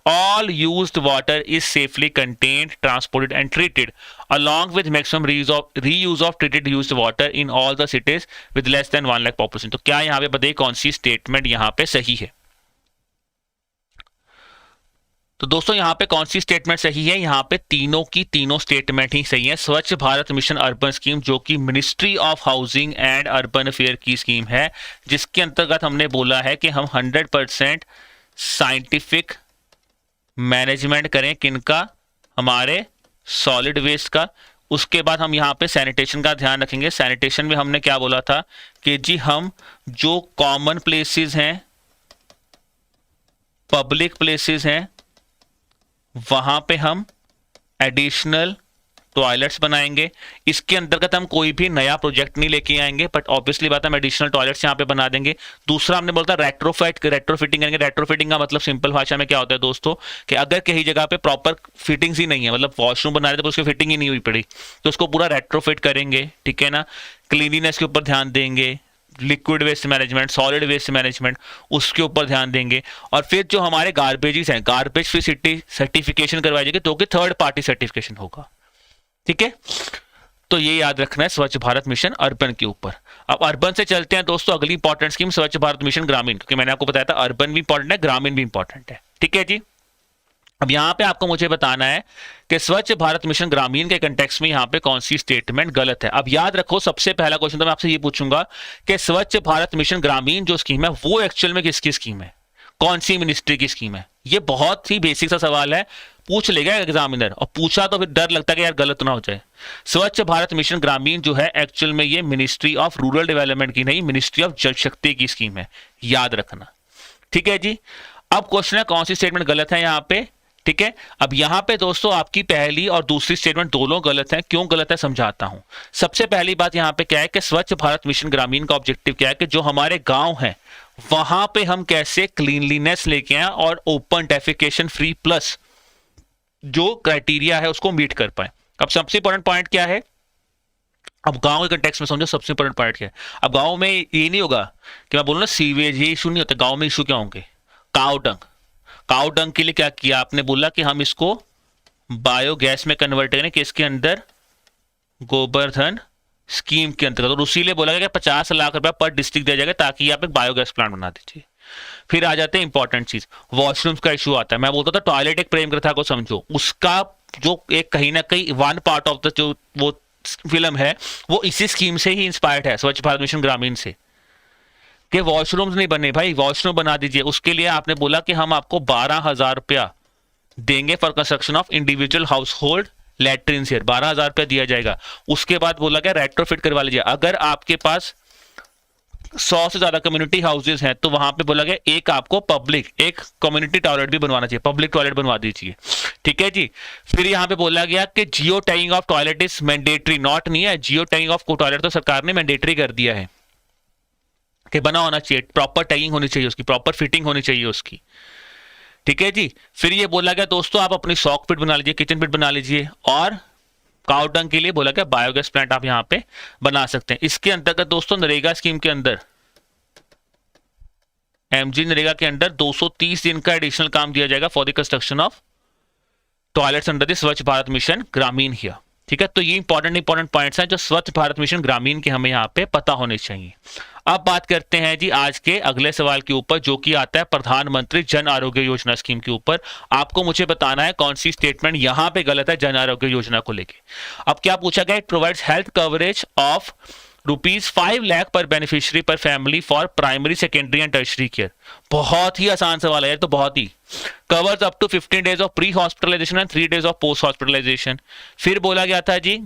A: All used water is safely contained, transported and treated along with maximum reuse of treated used water in all the cities with less than 1 lakh population। तो क्या यहाँ पे बताइए कौन सी statement यहाँ पे सही है? तो दोस्तों यहाँ पे कौन सी स्टेटमेंट सही है? यहाँ पे तीनों की तीनों स्टेटमेंट ही सही है। स्वच्छ भारत मिशन अर्बन स्कीम जो कि ministry of housing and urban affair की स्कीम है, जिसके अंतर्गत हमने बोला है कि हम 100% साइंटिफिक मैनेजमेंट करें किनका? हमारे सॉलिड वेस्ट का। उसके बाद हम यहाँ पे सैनिटेशन का ध्यान रखेंगे। सैनिटेशन में हमने क्या बोला था कि जी हम जो कॉमन प्लेसेस हैं, पब्लिक प्लेसेस हैं, वहां पे हम एडिशनल टॉयलेट्स बनाएंगे। इसके अंतर्गत हम कोई भी नया प्रोजेक्ट नहीं लेके आएंगे, बट ऑब्वियसली बात है हम एडिशनल टॉयलेट्स यहाँ पे बना देंगे। दूसरा हमने बोला था रेट्रोफिटिंग करेंगे। रेट्रोफिटिंग का मतलब सिंपल भाषा में क्या होता है दोस्तों, कि अगर कहीं जगह पे प्रॉपर फिटिंग्स ही नहीं है, मतलब वॉशरूम बना रहे थे उसकी फिटिंग ही नहीं हुई पड़ी, तो उसको पूरा रेट्रोफिट करेंगे। ठीक है ना। क्लीनिनेस के ऊपर ध्यान देंगे, liquid waste management, solid waste management, उसके ऊपर ध्यान देंगे। और फिर जो हमारे गार्बेजेस हैं, गार्बेज फ्री सिटी सर्टिफिकेशन करवाई जाएगी, तो कि थर्ड पार्टी सर्टिफिकेशन होगा। ठीक है। तो ये याद रखना है स्वच्छ भारत मिशन अर्बन के ऊपर। अब अर्बन से चलते हैं दोस्तों अगली इंपॉर्टेंट स्कीम स्वच्छ भारत मिशन ग्रामीण, क्योंकि मैंने आपको बताया था अर्बन भी इंपॉर्टेंट है, ग्रामीण भी इंपॉर्टेंट है। ठीक है जी। अब यहां पे आपको मुझे बताना है कि स्वच्छ भारत मिशन ग्रामीण के कंटेक्स्ट में यहां पे कौन सी स्टेटमेंट गलत है। अब याद रखो, सबसे पहला क्वेश्चन तो मैं आपसे ये पूछूंगा कि स्वच्छ भारत मिशन ग्रामीण जो स्कीम है वो एक्चुअल में किसकी स्कीम है, कौन सी मिनिस्ट्री की स्कीम है? ये बहुत ही बेसिक सा सवाल है, पूछ लेगा एग्जामिनर, और पूछा तो फिर डर लगता है कि यार गलत ना हो जाए। स्वच्छ भारत मिशन ग्रामीण जो है एक्चुअल में ये मिनिस्ट्री ऑफ रूरल डेवलपमेंट की नहीं, मिनिस्ट्री ऑफ जल शक्ति की स्कीम है, याद रखना। ठीक है जी। अब क्वेश्चन है कौन सी स्टेटमेंट गलत है यहाँ पे। ठीक है। अब यहां पे दोस्तों आपकी पहली और दूसरी स्टेटमेंट दोनों गलत है। क्यों गलत है समझाता हूं। सबसे पहली बात यहां पे क्या है कि स्वच्छ भारत मिशन ग्रामीण का ऑब्जेक्टिव क्या है कि जो हमारे गांव हैं वहां पे हम कैसे क्लीनलीनेस लेके आए और ओपन डेफिकेशन फ्री प्लस जो क्राइटेरिया है उसको मीट कर पाए। अब सबसे इंपॉर्टेंट पॉइंट क्या है, अब गांव के कंटेक्स्ट में समझो सबसे इंपॉर्टेंट पॉइंट क्या है। अब गांव में ये नहीं होगा कि मैं बोलूँ ना सीवेज, ये इशू नहीं होता। गांव में इशू क्या होंगे? काउ डंग के लिए क्या किया आपने, बोला कि हम इसको बायोगैस में कन्वर्ट करें, कि इसके अंदर गोबरधन स्कीम के अंतर्गत, और उसी लिए बोला गया कि 50 लाख रुपया पर डिस्ट्रिक्ट दिया जाएगा ताकि आप एक बायोगैस प्लांट बना दीजिए। फिर आ जाते हैं इंपॉर्टेंट चीज, वॉशरूम्स का इशू आता है। मैं बोलता था टॉयलेट एक प्रेम कथा को समझो, उसका जो एक कहीं ना कहीं वन पार्ट ऑफ द जो वो फिल्म है वो इसी स्कीम से ही इंस्पायर्ड है, स्वच्छ भारत मिशन ग्रामीण से, कि वॉशरूम्स नहीं बने भाई, वॉशरूम बना दीजिए। उसके लिए आपने बोला कि हम आपको 12,000 रुपया देंगे for construction of individual house hold latrine here, 12,000 रुपया दिया जाएगा। उसके बाद बोला गया रेट्रोफिट करवा लीजिए। अगर आपके पास 100 से ज्यादा कम्युनिटी हाउसेज हैं तो वहां पे बोला गया एक आपको पब्लिक एक कम्युनिटी टॉयलेट भी बनवाना चाहिए, पब्लिक टॉयलेट बनवा दीजिए। ठीक है जी। फिर यहां पे बोला गया कि geo tagging of toilet is mandatory, not नहीं है, जियो टैगिंग ऑफ टॉयलेट तो सरकार ने मैंडेटरी कर दिया है कि बना होना चाहिए, प्रॉपर टैगिंग होनी चाहिए उसकी, प्रॉपर फिटिंग होनी चाहिए उसकी। ठीक है जी। फिर ये बोला गया दोस्तों आप अपनी सॉक पिट बना लीजिए, किचन पिट बना लीजिए, और काउ डंग के लिए बोला गया बायोगैस प्लांट आप यहां पे बना सकते हैं। इसके अंतर्गत दोस्तों नरेगा स्कीम के अंदर, एमजी नरेगा के अंदर 230 दिन का एडिशनल काम दिया जाएगा for the construction of toilets under the स्वच्छ भारत मिशन ग्रामीण हियर। ठीक है, तो ये इंपॉर्टेंट पॉइंट्स हैं जो स्वच्छ भारत मिशन ग्रामीण के हमें यहाँ पे पता होने चाहिए। अब बात करते हैं जी आज के अगले सवाल के ऊपर, जो कि आता है प्रधानमंत्री जन आरोग्य योजना स्कीम के ऊपर। आपको मुझे बताना है कौन सी स्टेटमेंट यहां पे गलत है जन आरोग्य योजना को लेके। अब क्या पूछा गया, it provides health coverage of ₹5 lakh per beneficiary per family for primary secondary and tertiary care. बहुत ही आसान सवाल है, तो बहुत ही covers up to 15 days of pre hospitalization and 3 days of post hospitalization. फिर बोला गया था जी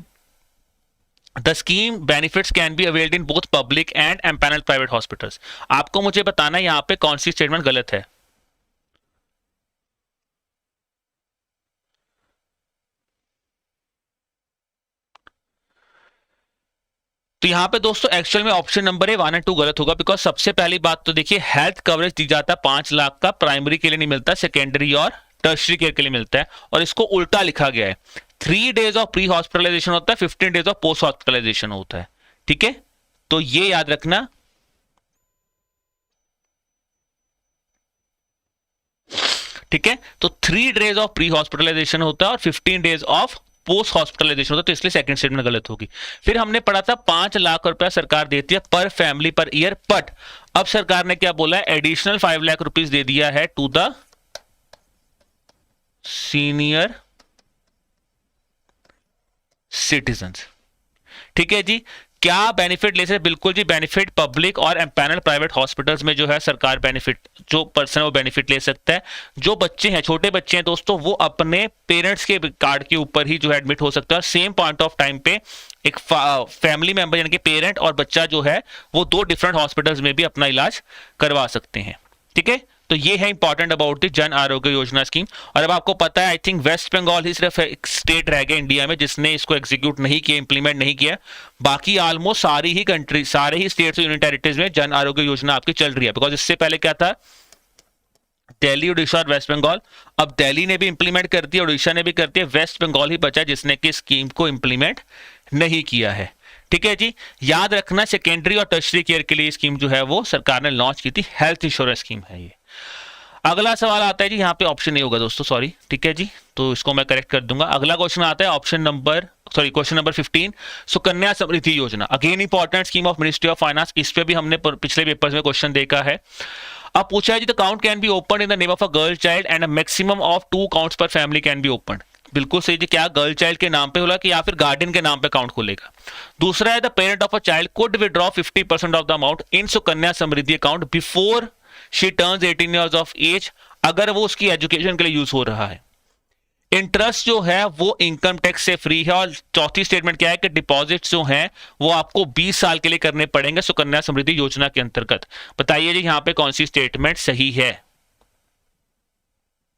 A: the scheme benefits can be availed in both public and empanelled private hospitals. आपको मुझे बताना है यहां पे कौन सी स्टेटमेंट गलत है। तो यहां पे दोस्तों एक्चुअल में ऑप्शन नंबर है 1 और 2 गलत होगा, बिकॉज सबसे पहली बात तो देखिए हेल्थ कवरेज दी जाता है 5 लाख का, प्राइमरी के लिए नहीं मिलता, सेकेंडरी और टर्शरी केयर के लिए मिलता है, और इसको उल्टा लिखा गया है। 3 डेज ऑफ प्री हॉस्पिटलाइजेशन होता है, 15 डेज ऑफ पोस्ट हॉस्पिटलाइजेशन होता है। ठीक है, तो ये याद रखना। ठीक है, तो 3 डेज ऑफ प्री हॉस्पिटलाइजेशन होता है और 15 डेज ऑफ पोस्ट हॉस्पिटलाइजेशन होता है, तो इसलिए सेकंड स्टेटमेंट गलत होगी। फिर हमने पढ़ा था 5 लाख रुपया सरकार देती है पर फैमिली पर ईयर, बट अब सरकार ने क्या बोला है, एडिशनल 5 लाख रुपीस दे दिया है टू द सीनियर सिटीजन्स। ठीक है जी, क्या बेनिफिट ले सकते, बिल्कुल जी बेनिफिट पब्लिक और एम्पैनल प्राइवेट हॉस्पिटल्स में जो है सरकार बेनिफिट, जो पर्सन वो बेनिफिट ले सकता है। जो बच्चे हैं, छोटे बच्चे हैं दोस्तों, वो अपने पेरेंट्स के कार्ड के ऊपर ही जो है एडमिट हो सकता है, और सेम पॉइंट ऑफ टाइम पे एक फैमिली मेंबर यानी कि पेरेंट और बच्चा जो है वो 2 डिफरेंट हॉस्पिटल्स में भी अपना इलाज करवा सकते हैं। ठीक है, तो ये है important about the Jan Arogya Yojana scheme. और अब आपको पता है आई थिंक वेस्ट बंगाल ही सिर्फ एक स्टेट रह गया इंडिया में जिसने इसको एग्जीक्यूट नहीं किया, इंप्लीमेंट नहीं किया। बाकी ऑलमोस्ट सारी ही कंट्री, सारे ही स्टेट्स और यूनियन टेरिटरीज में जन आरोग्य योजना आपकी चल रही है। बिकॉज इससे पहले क्या था, दिल्ली, उड़ीसा और वेस्ट बंगाल। अब दिल्ली ने भी इंप्लीमेंट कर दिया, उड़ीसा ने भी कर दिया, वेस्ट बंगाल ही बचा जिसने कि स्कीम को इंप्लीमेंट नहीं किया है। ठीक है जी, याद रखना सेकेंडरी और टर्शरी केयर के लिए स्कीम जो है वो सरकार ने लॉन्च की थी, हेल्थ इंश्योरेंस स्कीम है ये। अगला सवाल आता है जी, यहाँ पे ऑप्शन नहीं होगा दोस्तों, सॉरी। ठीक है जी, तो इसको मैं करेक्ट कर दूंगा। अगला क्वेश्चन आता है क्वेश्चन नंबर 15, सुकन्या समृद्धि योजना। Again important scheme of ministry of finance, इस पे भी हमने पिछले पेपर्स में क्वेश्चन देखा है। अब पूछा है जी the account can be open in the name of a girl child and a maximum of 2 accounts per family can be open. बिल्कुल सही जी, क्या गर्ल चाइल्ड के नाम पे होला कि या फिर गार्डियन के नाम पे अकाउंट खुलेगा। दूसरा है the parent of a child could withdraw 50% of the amount in Sukanya Samriddhi account before she turns 18 years of age, अगर वो उसकी एजुकेशन के लिए यूज हो रहा है। इंटरेस्ट जो है वो इनकम टैक्स से फ्री है। और चौथी स्टेटमेंट क्या है कि डिपॉजिट जो हैं वो आपको 20 साल के लिए करने पड़ेंगे सुकन्या समृद्धि योजना के अंतर्गत। बताइए जी यहां पे कौन सी स्टेटमेंट सही है,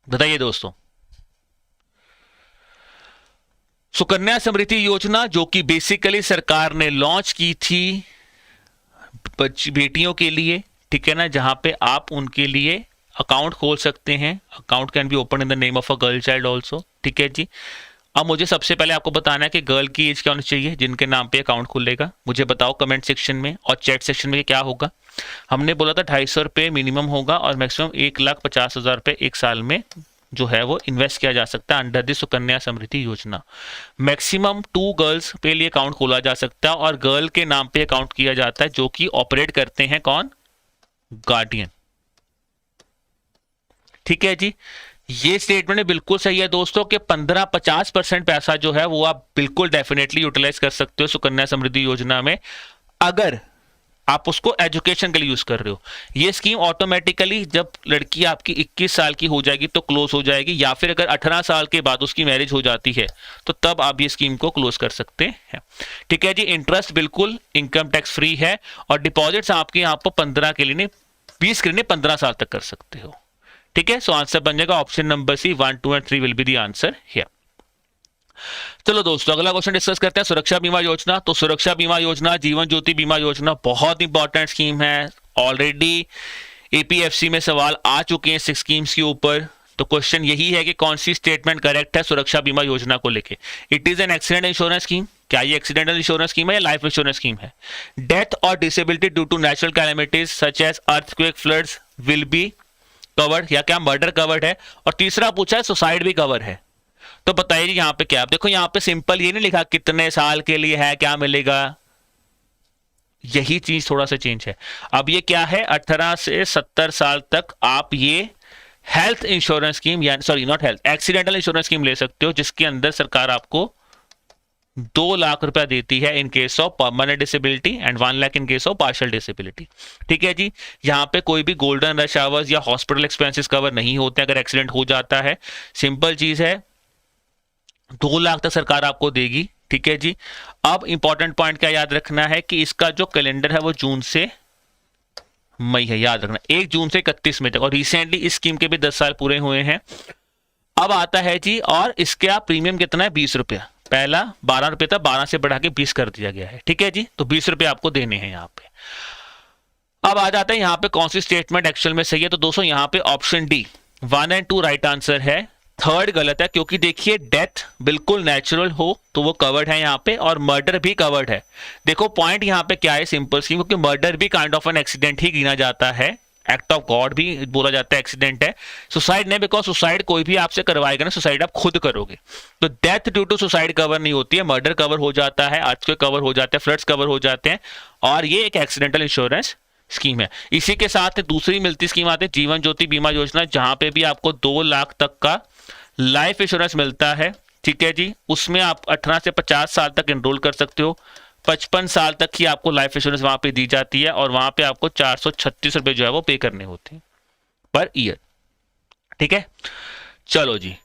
A: बताइए दोस्तों। सुकन्या समृद्धि योजना जो कि बेसिकली सरकार ने लॉन्च की थी बेटियों के लिए, ठीक है ना, जहां पे आप उनके लिए अकाउंट खोल सकते हैं। Account can be open in the name of a girl child also. ठीक है जी, अब मुझे सबसे पहले आपको बताना है कि गर्ल की एज क्या होनी चाहिए जिनके नाम पे अकाउंट खुलेगा। मुझे बताओ कमेंट सेक्शन में और चैट सेक्शन में क्या होगा। हमने बोला था 250 रुपये मिनिमम होगा और मैक्सिमम 1,50,000 रुपये एक साल में जो है वो इन्वेस्ट किया जा सकता है अंडर द सुकन्या समृद्धि योजना। मैक्सिमम 2 गर्ल्स पे लिए अकाउंट खोला जा सकता है और गर्ल के नाम पे अकाउंट किया जाता है जो कि ऑपरेट करते हैं कौन, गार्डियन। ठीक है जी, ये स्टेटमेंट बिल्कुल सही है दोस्तों कि 15-50% पैसा जो है वो आप बिल्कुल डेफिनेटली यूटिलाइज कर सकते हो सुकन्या समृद्धि योजना में, अगर आप उसको एजुकेशन के लिए यूज कर रहे हो। ये स्कीम ऑटोमेटिकली जब लड़की आपकी 21 साल की हो जाएगी तो क्लोज हो जाएगी, या फिर अगर 18 साल के बाद उसकी मैरिज हो जाती है तो तब आप ये स्कीम को क्लोज कर सकते हैं। ठीक है जी, इंटरेस्ट बिल्कुल इनकम टैक्स फ्री है, और डिपॉजिट्स आपके यहाँ पर 15 के लिए नहीं, 20 के लिए नहीं, 15 साल तक कर सकते हो। ठीक है, सो आंसर बन जाएगा option number C, 1, 2 and 3 will be the answer here. चलो दोस्तों, अगला क्वेश्चन डिस्कस करते हैं सुरक्षा बीमा योजना। तो सुरक्षा बीमा योजना, जीवन ज्योति बीमा योजना बहुत इंपॉर्टेंट स्कीम है। ऑलरेडी एपीएफसी में सवाल आ चुके हैं 6 स्कीम्स के ऊपर। तो क्वेश्चन यही है कि कौन सी स्टेटमेंट करेक्ट है सुरक्षा बीमा योजना को लेके। It is an accident insurance scheme, क्या ये एक्सीडेंटल इंश्योरेंस स्कीम है या लाइफ इंश्योरेंस स्कीम है? डेथ और disability due to natural calamities such as earthquake, floods will be covered, या क्या मर्डर कवर्ड है? और तीसरा पूछा है सुसाइड भी कवर है। तो बताइए यहाँ पे क्या? देखो यहाँ पे सिंपल ये नहीं लिखा कितने साल के लिए है, क्या मिलेगा, यही चीज थोड़ा सा चेंज है। अब ये क्या है, 18 से 70 साल तक आप ये हेल्थ इंश्योरेंस स्कीम, या sorry not health, accidental insurance scheme ले सकते हो, जिसके अंदर सरकार आपको 2 लाख रुपया देती है in case of permanent disability and 1 lakh in case of partial disability. ठीक है जी, यहाँ पे कोई भी गोल्डन रश आवर्स या हॉस्पिटल एक्सपेंसेस कवर नहीं होते अगर एक्सीडेंट हो जाता है। सिंपल चीज है, 2 लाख तक सरकार आपको देगी। ठीक है जी, अब इंपॉर्टेंट पॉइंट क्या याद रखना है कि इसका जो कैलेंडर है वो जून से मई है, याद रखना 1 जून से 31 मई तक, और रिसेंटली इस स्कीम के भी 10 साल पूरे हुए हैं। अब आता है जी, और इसका प्रीमियम कितना है, 20 रुपया। पहला 12 रुपये था, 12 से बढ़ा के 20 कर दिया गया है। ठीक है जी, तो 20 रुपये आपको देने हैं यहाँ पे। अब आ जाता है यहाँ पे कौन सी स्टेटमेंट एक्चुअल में सही है। तो दोस्तों यहाँ पे option D 1 and 2 right answer है, 3rd गलत है, क्योंकि देखिए डेथ बिल्कुल नेचुरल हो तो वो कवर्ड है यहाँ पे, और मर्डर भी कवर्ड है। देखो पॉइंट यहाँ पे क्या है, सिंपल सी, क्योंकि मर्डर भी काइंड ऑफ एन एक्सीडेंट ही गिना जाता है, एक्ट ऑफ गॉड भी बोला जाता है, एक्सीडेंट है। सुसाइड नहीं, बिकॉज सुसाइड कोई भी आपसे करवाएगा ना, सुसाइड आप खुद करोगे। तो death due to suicide cover नहीं होती है, मर्डर कवर हो जाता है, अर्थक्वेक कवर हो जाते हैं, फ्लड्स कवर हो जाते हैं, और ये एक एक्सीडेंटल इंश्योरेंस स्कीम है। इसी के साथ दूसरी मिलती स्कीम आती है जीवन ज्योति बीमा योजना, जहां पे भी आपको 2 लाख तक का लाइफ इंश्योरेंस मिलता है। ठीक है जी, उसमें आप 18 से 50 साल तक एनरोल कर सकते हो, 55 साल तक ही आपको लाइफ इंश्योरेंस वहां पे दी जाती है, और वहां पे आपको 436 रुपए जो है वो पे करने होते हैं पर ईयर। ठीक है, चलो जी,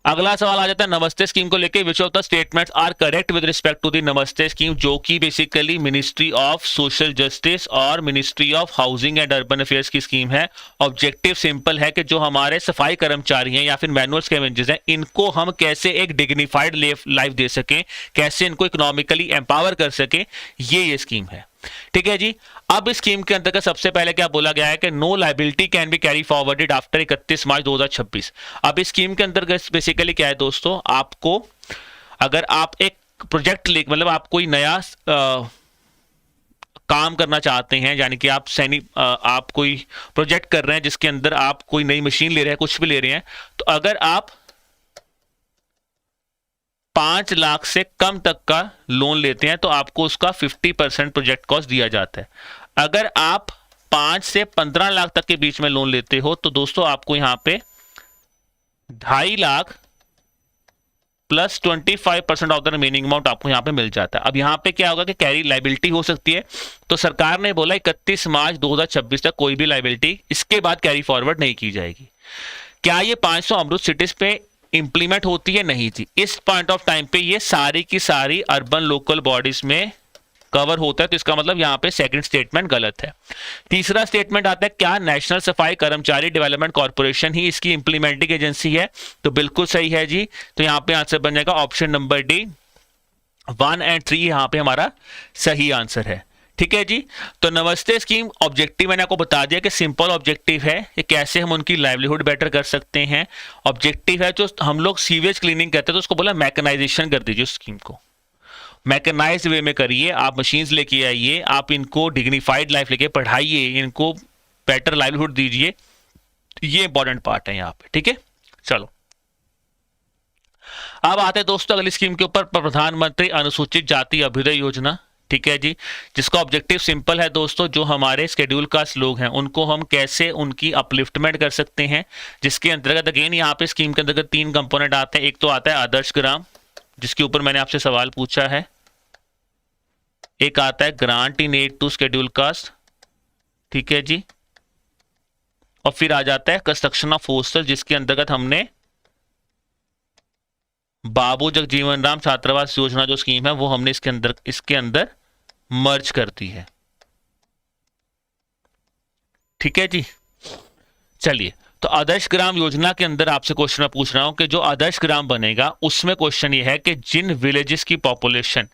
A: अगला सवाल आ जाता है नमस्ते स्कीम को लेके। Which of the statements are correct with respect to the Namaste scheme, जो कि basically ministry of social justice और ministry of housing and urban affairs की स्कीम है। ऑब्जेक्टिव सिंपल है कि जो हमारे सफाई कर्मचारी हैं या फिर मैनुअल स्कैवेंजर्स हैं, इनको हम कैसे एक डिग्निफाइड लाइफ दे सकें, कैसे इनको इकोनॉमिकली एम्पावर कर सकें, ये स्कीम है। ठीक है जी, अब इस स्कीम के अंतर्गत सबसे पहले क्या बोला गया है कि no liability can be carry forwarded after 31 March 2026। अब इस स्कीम के अंतर्गत बेसिकली क्या है दोस्तों, आपको अगर आप एक प्रोजेक्ट ले, मतलब आप कोई नया काम करना चाहते हैं, यानी कि आप कोई प्रोजेक्ट कर रहे हैं जिसके अंदर आप कोई नई मशीन ले रहे हैं, कुछ भी ले रहे हैं, तो अगर आप 5 लाख से कम तक का लोन लेते हैं तो आपको उसका 50% प्रोजेक्ट कॉस्ट दिया जाता है। अगर आप 5 से 15 लाख तक के बीच में लोन लेते हो तो दोस्तों आपको यहां पे 2.5 lakh plus 25% of the remaining amount आपको यहां पे मिल जाता है। अब यहां पे क्या होगा कि कैरी लाइबिलिटी हो सकती है, तो सरकार ने बोला 31 मार्च 2026 तक कोई भी लाइबिलिटी इसके बाद कैरी फॉरवर्ड नहीं की जाएगी। क्या ये 500 अमृत सिटीज पे इंप्लीमेंट होती है? नहीं थी। इस पॉइंट ऑफ टाइम पे ये सारी की सारी अर्बन लोकल बॉडीज में कवर होता है, तो इसका मतलब यहां पे सेकंड स्टेटमेंट गलत है। तीसरा स्टेटमेंट आता है क्या नेशनल सफाई कर्मचारी डेवलपमेंट कॉर्पोरेशन ही इसकी इंप्लीमेंटिंग एजेंसी है? तो बिल्कुल सही है जी, तो यहां पे आंसर बन जाएगा ऑप्शन नंबर डी, 1 एंड 3 यहां पे हमारा सही आंसर है। ठीक है जी, तो नमस्ते स्कीम ऑब्जेक्टिव मैंने आपको बता दिया कि सिंपल ऑब्जेक्टिव है कि कैसे हम उनकी लाइवलीहुड बेटर कर सकते हैं। ऑब्जेक्टिव है जो हम लोग सीवेज क्लीनिंग करते हैं तो उसको बोला मैकेनाइजेशन कर दीजिए, स्कीम को मैकेनाइज्ड वे में करिए, आप मशीन्स लेके आइए, आप इनको डिग्निफाइड लाइफ लेके पढ़ाइए, इनको बेटर लाइवलीहुड दीजिए, ये इंपॉर्टेंट पार्ट है यहाँ पे। ठीक है, चलो अब आते हैं दोस्तों अगली स्कीम के ऊपर, प्रधानमंत्री अनुसूचित जाति अभ्युदय योजना। ठीक है जी, जिसका ऑब्जेक्टिव सिंपल है दोस्तों, जो हमारे शेड्यूल कास्ट लोग हैं उनको हम कैसे उनकी अपलिफ्टमेंट कर सकते हैं, जिसके अंतर्गत अगेन यहाँ पे स्कीम के अंतर्गत 3 कंपोनेंट आते हैं। एक तो आता है आदर्श ग्राम, जिसके ऊपर मैंने आपसे सवाल पूछा है, एक आता है grant in aid to schedule caste, ठीक है जी, और फिर आ जाता है कंस्ट्रक्शन ऑफ हॉस्टल, जिसके अंतर्गत हमने बाबू जगजीवन राम छात्रावास योजना जो स्कीम है वो हमने इसके अंदर मर्ज कर दी है। ठीक है जी, चलिए, तो आदर्श ग्राम योजना के अंदर आपसे क्वेश्चन मैं पूछ रहा हूं कि जो आदर्श ग्राम बनेगा उसमें क्वेश्चन ये है कि जिन विलेजेस की पॉपुलेशन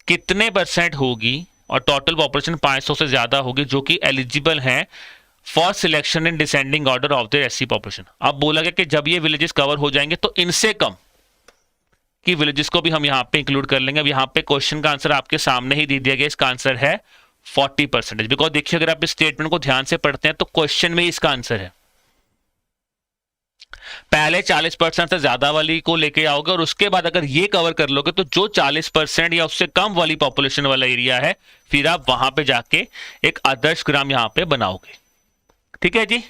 A: कितने % होगी, और टोटल पॉपुलेशन 500 से ज्यादा होगी, जो कि एलिजिबल हैं for selection in descending order of the SC population. अब बोला गया कि जब ये विलेजेस कवर हो जाएंगे तो इनसे कम कि विलेजेस को भी हम यहाँ पे इंक्लूड कर लेंगे। अब यहाँ पे क्वेश्चन का आंसर आपके सामने ही दे दिया गया, इसका आंसर है 40%। बिकॉज देखिए, अगर आप इस स्टेटमेंट को ध्यान से पढ़ते हैं तो क्वेश्चन में इसका आंसर है, पहले 40% से ज्यादा वाली को लेके आओगे और उसके बाद अगर ये कवर कर लोगे तो जो 40% या उससे कम वाली पॉपुलेशन वाला एरिया है, फिर आप वहां पे जाके एक आदर्श ग्राम यहां पे बनाओगे। ठीक है जी,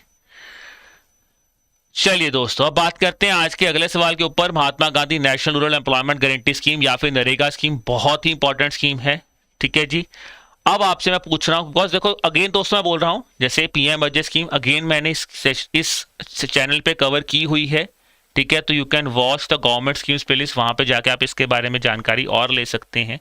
A: चलिए दोस्तों, अब बात करते हैं आज के अगले सवाल के ऊपर। Mahatma Gandhi national rural employment guarantee scheme या फिर नरेगा स्कीम बहुत ही इंपॉर्टेंट स्कीम है। ठीक है जी, अब आपसे मैं पूछ रहा हूं, बिकॉज देखो अगेन दोस्तों मैं बोल रहा हूं, जैसे पीएम बजट स्कीम अगेन मैंने इस चैनल पे कवर की हुई है। ठीक है, तो you can watch the government schemes playlist, वहां पे जाके आप इसके बारे में जानकारी और ले सकते हैं।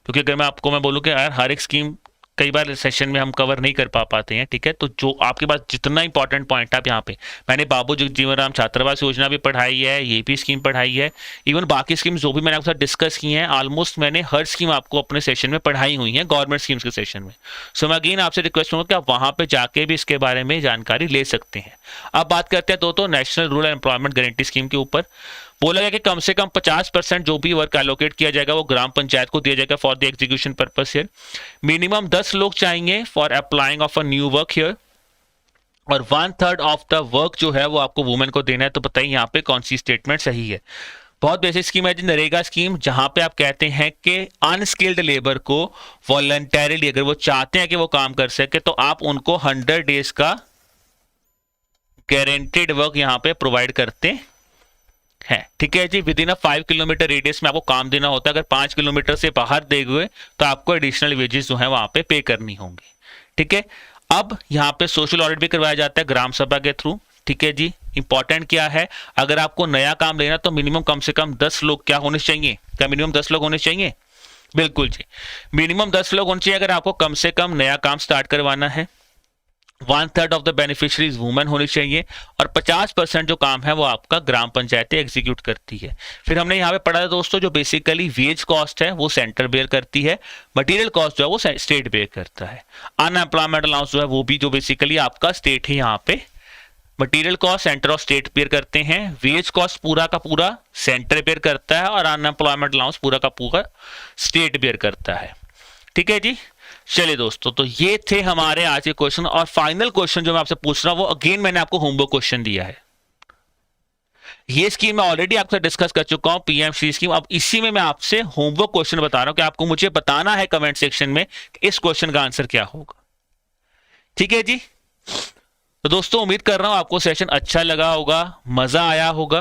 A: क्योंकि अगर मैं बोलूँ कि यार हर एक स्कीम कई बार सेशन में हम कवर नहीं कर पाते हैं। ठीक है, तो जो आपके पास जितना इंपॉर्टेंट पॉइंट आप यहाँ पे, मैंने बाबू जगजीवन राम छात्रावास योजना भी पढ़ाई है, ये भी स्कीम पढ़ाई है, इवन बाकी स्कीम जो भी मैंने आपके साथ डिस्कस की हैं, ऑलमोस्ट मैंने हर स्कीम आपको अपने सेशन में पढ़ाई हुई है गवर्नमेंट स्कीम्स के सेशन में। सो मैं अगेन आपसे रिक्वेस्ट करूँगा कि आप वहाँ पे जाके भी इसके बारे में जानकारी ले सकते हैं। अब बात करते हैं तो national rural employment guarantee scheme के ऊपर। बोला गया कि कम से कम 50% जो भी वर्क एलोकेट किया जाएगा वो ग्राम पंचायत को दिया जाएगा for the execution purpose here. Minimum 10 लोग चाहिए for applying of a new work here, और 1/3 ऑफ द वर्क जो है वो आपको वुमेन को देना है। तो बताइए यहाँ पे कौन सी स्टेटमेंट सही है। बहुत बेसिक स्कीम है जी नरेगा स्कीम, जहां पे आप कहते हैं कि अनस्किल्ड लेबर को वॉलंटरीली अगर वो चाहते हैं कि वो काम कर सके तो आप उनको 100 डेज का गारंटेड वर्क यहाँ पे प्रोवाइड करते है। ठीक है जी, विद इन 5 किलोमीटर रेडियस में आपको काम देना होता है। अगर 5 किलोमीटर से बाहर देंगे तो आपको एडिशनल वेजेस जो है वहां पे पे करनी होंगी। ठीक है, अब यहाँ पे सोशल ऑडिट भी करवाया जाता है ग्राम सभा के थ्रू। ठीक है जी, इंपॉर्टेंट क्या है, अगर आपको नया काम लेना तो मिनिमम कम से कम 10 लोग क्या होने चाहिए, क्या मिनिमम 10 लोग होने चाहिए? बिल्कुल जी, मिनिमम 10 लोग होने चाहिए अगर आपको कम से कम नया काम स्टार्ट करवाना है। 1/3 ऑफ द बेनिफिशियरीज वुमेन होनी चाहिए, और 50% जो काम है वो आपका ग्राम पंचायतें एग्जीक्यूट करती है। फिर हमने यहाँ पे पढ़ा था दोस्तों, जो बेसिकली वेज कॉस्ट है वो सेंटर बेयर करती है, मटेरियल कॉस्ट जो है वो स्टेट बेयर करता है। अनएम्प्लॉयमेंट अलाउंस जो है वो भी जो बेसिकली आपका स्टेट है, यहाँ पे मटेरियल कॉस्ट सेंटर और स्टेट पेयर करते हैं, वेज कॉस्ट पूरा का पूरा सेंटर पेयर करता है, और अनएम्प्लॉयमेंट अलाउंस पूरा का पूरा स्टेट पेयर करता है। ठीक है जी, चलिए दोस्तों, तो ये थे हमारे आज के क्वेश्चन। और फाइनल क्वेश्चन जो मैं आपसे पूछ रहा हूं वो अगेन मैंने आपको होमवर्क क्वेश्चन दिया है। ये स्कीम मैं ऑलरेडी आपसे डिस्कस कर चुका हूं, पीएमश्री स्कीम। अब इसी में मैं आपसे होमवर्क क्वेश्चन बता रहा हूं कि आपको मुझे बताना है कमेंट सेक्शन में कि इस क्वेश्चन का आंसर क्या होगा। ठीक है जी, तो दोस्तों उम्मीद कर रहा हूं आपको सेशन अच्छा लगा होगा, मजा आया होगा।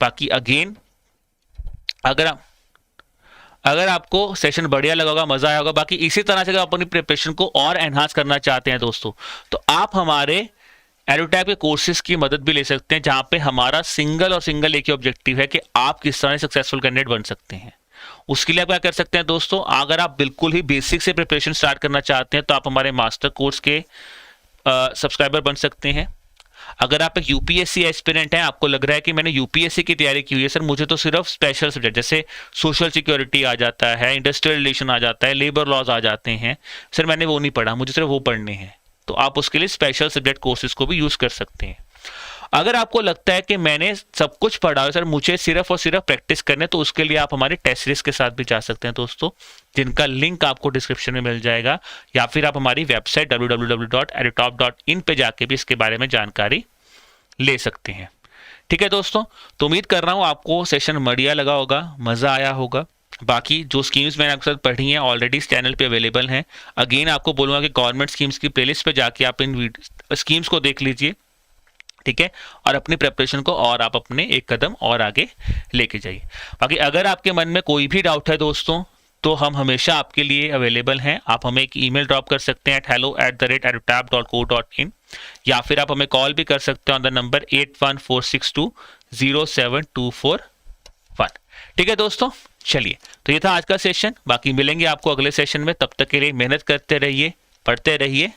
A: बाकी अगेन अगर आपको सेशन बढ़िया लगा होगा, मजा आया होगा, बाकी इसी तरह से अगर आप अपनी प्रिपरेशन को और एनहांस करना चाहते हैं दोस्तों, तो आप हमारे एडुटैप के कोर्सेज की मदद भी ले सकते हैं, जहां पे हमारा सिंगल एक ही ऑब्जेक्टिव है कि आप किस तरह से सक्सेसफुल कैंडिडेट बन सकते हैं। उसके लिए आप क्या कर सकते हैं दोस्तों, अगर आप बिल्कुल ही बेसिक से प्रिपरेशन स्टार्ट करना चाहते हैं तो आप हमारे मास्टर कोर्स के सब्सक्राइबर बन सकते हैं। अगर आप एक यूपीएससी एस्पिरेंट हैं, आपको लग रहा है कि मैंने यूपीएससी की तैयारी की हुई है सर, मुझे तो सिर्फ स्पेशल सब्जेक्ट जैसे सोशल सिक्योरिटी आ जाता है, इंडस्ट्रियल रिलेशन आ जाता है, लेबर लॉज आ जाते हैं, सर मैंने वो नहीं पढ़ा, मुझे सिर्फ वो पढ़ने हैं, तो आप उसके लिए स्पेशल सब्जेक्ट कोर्सेज को भी यूज कर सकते हैं। अगर आपको लगता है कि मैंने सब कुछ पढ़ा है सर, मुझे सिर्फ और सिर्फ प्रैक्टिस करने, तो उसके लिए आप हमारे टेस्ट सीरीज के साथ भी जा सकते हैं दोस्तों, जिनका लिंक आपको डिस्क्रिप्शन में मिल जाएगा, या फिर आप हमारी वेबसाइट www.edutop.in पे जाके भी इसके बारे में जानकारी ले सकते हैं। ठीक है दोस्तों, तो उम्मीद कर रहा हूं आपको सेशन बढ़िया लगा होगा, मजा आया होगा। बाकी जो स्कीम्स मैंने आपके साथ पढ़ी हैं ऑलरेडी इस चैनल पे अवेलेबल हैं। अगेन आपको बोलूँगा कि गवर्नमेंट स्कीम्स की प्लेलिस्ट पे जाके आप इन स्कीम्स को देख लीजिए, ठीक है, और अपनी प्रिपरेशन को और आप अपने एक कदम और आगे लेके जाइए। बाकी अगर आपके मन में कोई भी डाउट है दोस्तों, तो हम हमेशा आपके लिए अवेलेबल हैं। आप हमें एक ईमेल ड्रॉप कर सकते हैं hello@edutap.co.in, या फिर आप हमें कॉल भी कर सकते हैं ऑन द नंबर 8146207241। ठीक है दोस्तों, चलिए, तो ये था आज का सेशन। बाकी मिलेंगे आपको अगले सेशन में। तब तक के लिए मेहनत करते रहिए, पढ़ते रहिए,